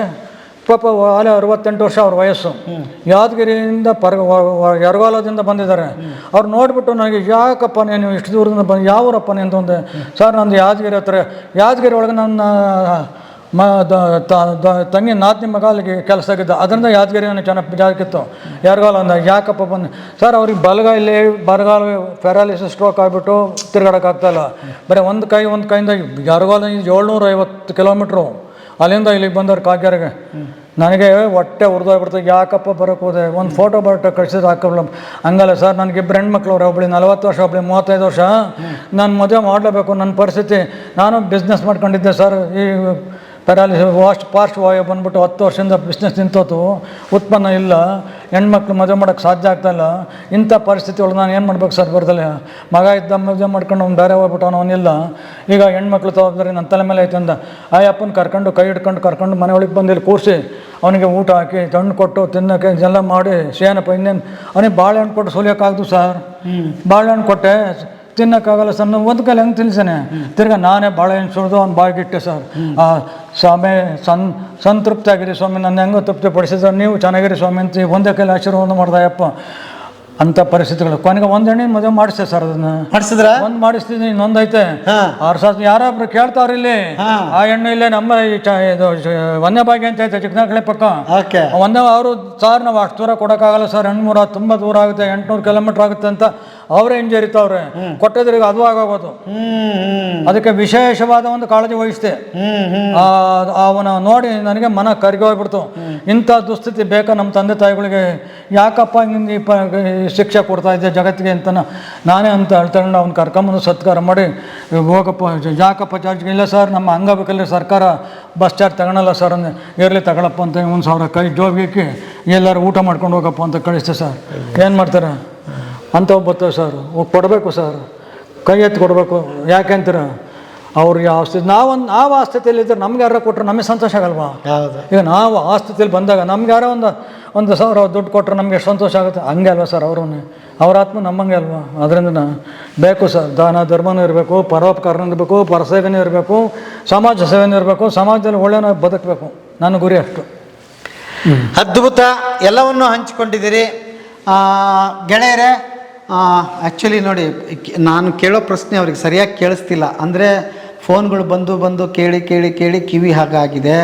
ಪಾಪ ಅಲ್ಲಿ 68 ವರ್ಷ ಅವ್ರ ವಯಸ್ಸು. ಯಾದಗಿರಿಯಿಂದ ಯರಗೋಲದಿಂದ ಬಂದಿದ್ದಾರೆ. ಅವ್ರು ನೋಡಿಬಿಟ್ಟು ನನಗೆ, ಯಾಕಪ್ಪ ನೀನು ಇಷ್ಟು ದೂರದಿಂದ ಬಂದು, ಯಾವೂರಪ್ಪ ನೀನು ಅಂದೆ. ಸರ್ ನಂದು ಯಾದಗಿರಿ ಹತ್ರ, ಯಾದಗಿರಿ ಒಳಗೆ ನನ್ನ ತಂಗಿ ನಾಲ್ಕನೇ ಮಗ ಅಲ್ಲಿಗೆ ಕೆಲಸ ಆಗಿದ್ದ, ಅದರಿಂದ ಯಾದಗಿರಿ ನನಗೆ ಚೆನ್ನಾಗಿ ಜಾಗಕ್ಕಿತ್ತು. ಯಾರಿಗಾಲ ಅಂದ ಯಾಕಪ್ಪ ಬಂದು ಸರ್ ಅವ್ರಿಗೆ ಬರಗಾಲ ಪ್ಯಾರಾಲಿಸಿಸ್ ಸ್ಟ್ರೋಕ್ ಆಗಿಬಿಟ್ಟು ತಿರ್ಗಾಡೋಕ್ಕಾಗ್ತಾಯಿಲ್ಲ, ಬರೀ ಒಂದು ಕೈಯಿಂದ ಯಾರಿಗಾಲ 750 ಕಿಲೋಮೀಟ್ರು ಅಲ್ಲಿಂದ ಇಲ್ಲಿಗೆ ಬಂದವ್ರು ಕಾಗ್ಯಾರಿಗೆ. ನನಗೆ ಹೊಟ್ಟೆ ಹುರಿದೋಗ್ಬಿಡ್ತು, ಯಾಕಪ್ಪ ಬರೋಕ್ಕೆ ಹೋದೆ, ಒಂದು ಫೋಟೋ ಬರೋಟ ಕಳಿಸಿದ್ರೆ ಹಾಕಲ್ಲ. ಹಂಗಲ್ಲ ಸರ್, ನನಗಿಬ್ಬರು ಹೆಣ್ಮಕ್ಳು ಅವ್ರು, ಒಬ್ಬಳಿ 40 ವರ್ಷ, ಒಬ್ಬಳಿ 35 ವರ್ಷ. ನಾನು ಮದುವೆ ಮಾಡಲೇಬೇಕು, ನನ್ನ ಪರಿಸ್ಥಿತಿ. ನಾನು ಬಿಸ್ನೆಸ್ ಮಾಡ್ಕೊಂಡಿದ್ದೆ ಸರ್, ಈ ಪ್ಯಾರಾಲಿಸಿಸ್ ಪಾರ್ಶ್ವವಾಯು ಬಂದ್ಬಿಟ್ಟು 10 ವರ್ಷದಿಂದ ಬಿಸ್ನೆಸ್ ನಿಂತೋತು, ಉತ್ಪನ್ನ ಇಲ್ಲ, ಹೆಣ್ಮಕ್ಳು ಮದುವೆ ಮಾಡೋಕ್ಕೆ ಸಾಧ್ಯ ಆಗ್ತಾಯಿಲ್ಲ. ಇಂಥ ಪರಿಸ್ಥಿತಿ ಒಳಗೆ ನಾನು ಏನು ಮಾಡ್ಬೇಕು ಸರ್? ಬರ್ದಲೆ ಮಗ ಇದ್ದ ಮದುವೆ ಮಾಡ್ಕೊಂಡು ಅವ್ನು ಬೇರೆ ಹೋಗ್ಬಿಟ್ಟು ಅವನಿಲ್ಲ. ಈಗ ಹೆಣ್ಮಕ್ಳು ತಗೋದ್ರೆ ನನ್ನ ತಲೆ ಮೇಲೆ ಐತೆ ಅಂದ ಆ ಅಪ್ಪನ ಕೈ ಹಿಡ್ಕೊಂಡು ಕರ್ಕೊಂಡು ಮನೆ ಒಳಗೆ ಬಂದು ಇಲ್ಲಿ ಕೂರಿಸಿ ಅವನಿಗೆ ಊಟ ಹಾಕಿ ಹಣ್ಣು ಕೊಟ್ಟು ತಿನ್ನೋಕ್ಕೆ ಇದೆಲ್ಲ ಮಾಡಿ ಸೇನಪ್ಪ ಇನ್ನೇನು ಅವನಿಗೆ ಬಾಳೆಹಣ್ಣು ಕೊಟ್ಟು ಸುಲಿಯೋಕ್ಕಾಗ್ದು ಸರ್. ಬಾಳೆಹಣ್ಣು ಕೊಟ್ಟೆ, ತಿನ್ನೋಕ್ಕಾಗಲ್ಲ ಸರ್. ಒಂದು ಕೈಲಿ ಹೆಂಗೆ ತಿನ್ಸಾನೆ, ತಿರ್ಗಾ ನಾನೇ ಬಾಳೆಹಣ್ಣು ಸುರಿದು ಅವ್ನು ಬಾಯಿಗಿಟ್ಟೆ ಸರ್. ಸ್ವಾಮಿ ಸಂತೃಪ್ತಿ ಆಗಿರಿ ಸ್ವಾಮಿ, ನನ್ನ ಹೆಂಗೋ ತೃಪ್ತಿ ಪಡಿಸಿದ್ರೆ ನೀವು ಚೆನ್ನಾಗಿರಿ ಸ್ವಾಮಿ ಅಂತ ಒಂದೇ ಕೈಲಿ ಆಶೀರ್ವಾದ ಮಾಡ್ದಯಪ್ಪ. ಅಂಥ ಪರಿಸ್ಥಿತಿಗಳು. ಕೊನೆಗೆ ಒಂದು ಹೆಣ್ಣಿನ ಮದುವೆ ಮಾಡಿಸ್ತೇ ಸರ್, ಅದನ್ನ ಮಾಡಿಸಿದ್ರ ಒಂದು ಮಾಡಿಸ್ತಿದ್ದೀನಿ, ಇನ್ನೊಂದೈತೆ 6,000 ಯಾರೊಬ್ರು ಕೇಳ್ತಾವ್ರಿ ಇಲ್ಲಿ. ಆ ಹೆಣ್ಣು ಇಲ್ಲೇ ನಮ್ಮ ಇದು ಒಂದೇ ಭಾಗ್ಯ ಅಂತ ಐತೆ ಚಿಕ್ಕನಕಳೆ ಪಕ್ಕ. ಒಂದೇ ಅವರು ಸರ್ ನಾವು ಅಷ್ಟು ದೂರ ಕೊಡೋಕ್ಕಾಗಲ್ಲ ಸರ್, 800 ತುಂಬ ದೂರ ಆಗುತ್ತೆ, 800 ಕಿಲೋಮೀಟ್ರ್ ಆಗುತ್ತೆ ಅಂತ ಅವರೇ ಹಿಂಜರಿತಾವ್ರೆ. ಕೊಟ್ಟಿದ್ರಿಗೆ ಅದು ಆಗೋದು. ಅದಕ್ಕೆ ವಿಶೇಷವಾದ ಒಂದು ಕಾಳಜಿ ವಹಿಸ್ತೆ. ಅವನ ನೋಡಿ ನನಗೆ ಮನ ಕರಗಿ ಹೋಗ್ಬಿಡ್ತು. ಇಂಥ ದುಸ್ಥಿತಿ ಬೇಕಾ ನಮ್ಮ ತಂದೆ ತಾಯಿಗಳಿಗೆ? ಯಾಕಪ್ಪ ಹಿಂಗೆ ಶಿಕ್ಷೆ ಕೊಡ್ತಾ ಇದ್ದೆ ಜಗತ್ತಿಗೆ ಅಂತ ನಾನೇ ಅಂತ ಹೇಳ್ತಾಳೆ. ಅವ್ನು ಕರ್ಕೊಂಬಂದು ಸತ್ಕಾರ ಮಾಡಿ ಹೋಗಪ್ಪ ಯಾಕಪ್ಪ ಚಾರ್ಜ್ಗೆ. ಇಲ್ಲ ಸರ್, ನಮ್ಮ ಅಂಗಬೇಕಲ್ಲಿ ಸರ್ಕಾರ ಬಸ್ ಚಾರ್ಜ್ ತಗೊಳಲ್ಲ ಸರ್ ಅಂದೆ. ಇರಲಿ ತಗೊಳಪ್ಪ ಅಂತ 1,000 ಕೈ ಜೋಬಿಗೆ ಎಲ್ಲರೂ ಊಟ ಮಾಡ್ಕೊಂಡು ಹೋಗಪ್ಪ ಅಂತ ಕಳಿಸ್ತೆ ಸರ್. ಏನು ಮಾಡ್ತಾರೆ ಅಂಥವು ಬರ್ತವೆ ಸರ್, ಕೊಡಬೇಕು ಸರ್, ಕೈ ಎತ್ತಿ ಕೊಡಬೇಕು. ಯಾಕೆ ಅಂತೀರ? ಅವ್ರಿಗೆ ಆ ಸ್ಥಿತಿ ನಾವು ಆ ಸ್ಥಿತಿಯಲ್ಲಿದ್ದರೆ ನಮ್ಗೆ ಯಾರು ಕೊಟ್ಟರೆ ನಮಗೆ ಸಂತೋಷ ಆಗಲ್ವಾ? ಈಗ ನಾವು ಆ ಸ್ಥಿತಿಯಲ್ಲಿ ಬಂದಾಗ ನಮ್ಗೆ ಯಾರೋ ಒಂದು 1,000 ದುಡ್ಡು ಕೊಟ್ಟರೆ ನಮ್ಗೆ ಎಷ್ಟು ಸಂತೋಷ ಆಗುತ್ತೆ. ಹಂಗೆ ಅಲ್ವಾ ಸರ್? ಅವ್ರ ಆತ್ಮ ನಮ್ಮಂಗೆ ಅಲ್ವಾ? ಅದರಿಂದ ಬೇಕು ಸರ್, ದಾನ ಧರ್ಮನೂ ಇರಬೇಕು, ಪರೋಪಕಾರನೂ ಇರಬೇಕು, ಪರಸೇವೆನೂ ಇರಬೇಕು, ಸಮಾಜ ಸೇವೆನೂ ಇರಬೇಕು, ಸಮಾಜದಲ್ಲಿ ಒಳ್ಳೆಯ ಬದುಕಬೇಕು. ನನ್ನ ಗುರಿ ಅಷ್ಟು. ಅದ್ಭುತ, ಎಲ್ಲವನ್ನೂ ಹಂಚಿಕೊಂಡಿದ್ದೀರಿ ಗೆಳೆಯರೇ. ಆ್ಯಕ್ಚುಲಿ ನೋಡಿ, ನಾನು ಕೇಳೋ ಪ್ರಶ್ನೆ ಅವ್ರಿಗೆ ಸರಿಯಾಗಿ ಕೇಳಿಸ್ತಿಲ್ಲ. ಅಂದರೆ ಫೋನ್ಗಳು ಬಂದು ಕೇಳಿ ಕಿವಿ ಹಾಗಾಗಿದೆ.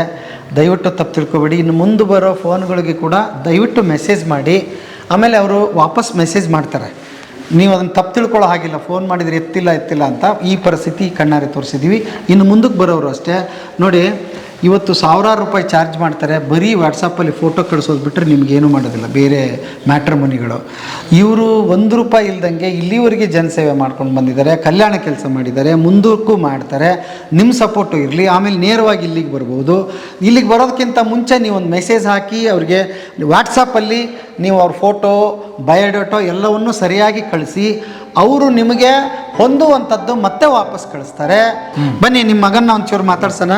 ದಯವಿಟ್ಟು ತಪ್ಪು ತಿಳ್ಕೊಬೇಡಿ. ಇನ್ನು ಮುಂದೆ ಬರೋ ಫೋನ್ಗಳಿಗೆ ಕೂಡ ದಯವಿಟ್ಟು ಮೆಸೇಜ್ ಮಾಡಿ. ಆಮೇಲೆ ಅವರು ವಾಪಸ್ ಮೆಸೇಜ್ ಮಾಡ್ತಾರೆ. ನೀವು ಅದನ್ನು ತಪ್ಪು ತಿಳ್ಕೊಳ್ಳೋ ಹಾಗಿಲ್ಲ. ಫೋನ್ ಮಾಡಿದರೆ ಎತ್ತಿಲ್ಲ ಅಂತ ಈ ಪರಿಸ್ಥಿತಿ ಕಣ್ಣಾರೆ ತೋರಿಸಿದ್ದೀವಿ. ಇನ್ನು ಮುಂದಕ್ಕೆ ಬರೋರು ಅಷ್ಟೇ ನೋಡಿ, ಇವತ್ತು 1,000 ರೂಪಾಯಿ ಚಾರ್ಜ್ ಮಾಡ್ತಾರೆ ಬರೀ ವಾಟ್ಸಪ್ಪಲ್ಲಿ ಫೋಟೋ ಕಳಿಸೋದು ಬಿಟ್ಟರೆ ನಿಮಗೇನು ಮಾಡೋದಿಲ್ಲ ಬೇರೆ ಮ್ಯಾಟ್ರಿಮೋನಿಗಳು. ಇವರು 1 ರೂಪಾಯಿ ಇಲ್ದಂಗೆ ಇಲ್ಲಿವರೆಗೆ ಜನಸೇವೆ ಮಾಡ್ಕೊಂಡು ಬಂದಿದ್ದಾರೆ, ಕಲ್ಯಾಣ ಕೆಲಸ ಮಾಡಿದ್ದಾರೆ, ಮುಂದಕ್ಕೂ ಮಾಡ್ತಾರೆ. ನಿಮ್ಮ ಸಪೋರ್ಟು ಇರಲಿ. ಆಮೇಲೆ ನೇರವಾಗಿ ಇಲ್ಲಿಗೆ ಬರ್ಬೋದು. ಇಲ್ಲಿಗೆ ಬರೋದಕ್ಕಿಂತ ಮುಂಚೆ ನೀವು ಒಂದು ಮೆಸೇಜ್ ಹಾಕಿ ಅವ್ರಿಗೆ ವಾಟ್ಸಪ್ಪಲ್ಲಿ ನೀವು ಅವ್ರ ಫೋಟೋ ಬಯೋಡೇಟೋ ಎಲ್ಲವನ್ನೂ ಸರಿಯಾಗಿ ಕಳಿಸಿ. ಅವರು ನಿಮಗೆ ಹೊಂದುವಂಥದ್ದು ಮತ್ತೆ ವಾಪಸ್ ಕಳಿಸ್ತಾರೆ. ಬನ್ನಿ ನಿಮ್ಮ ಮಗನ್ನ ಒಂಚೂರು ಮಾತಾಡ್ಸೋಣ.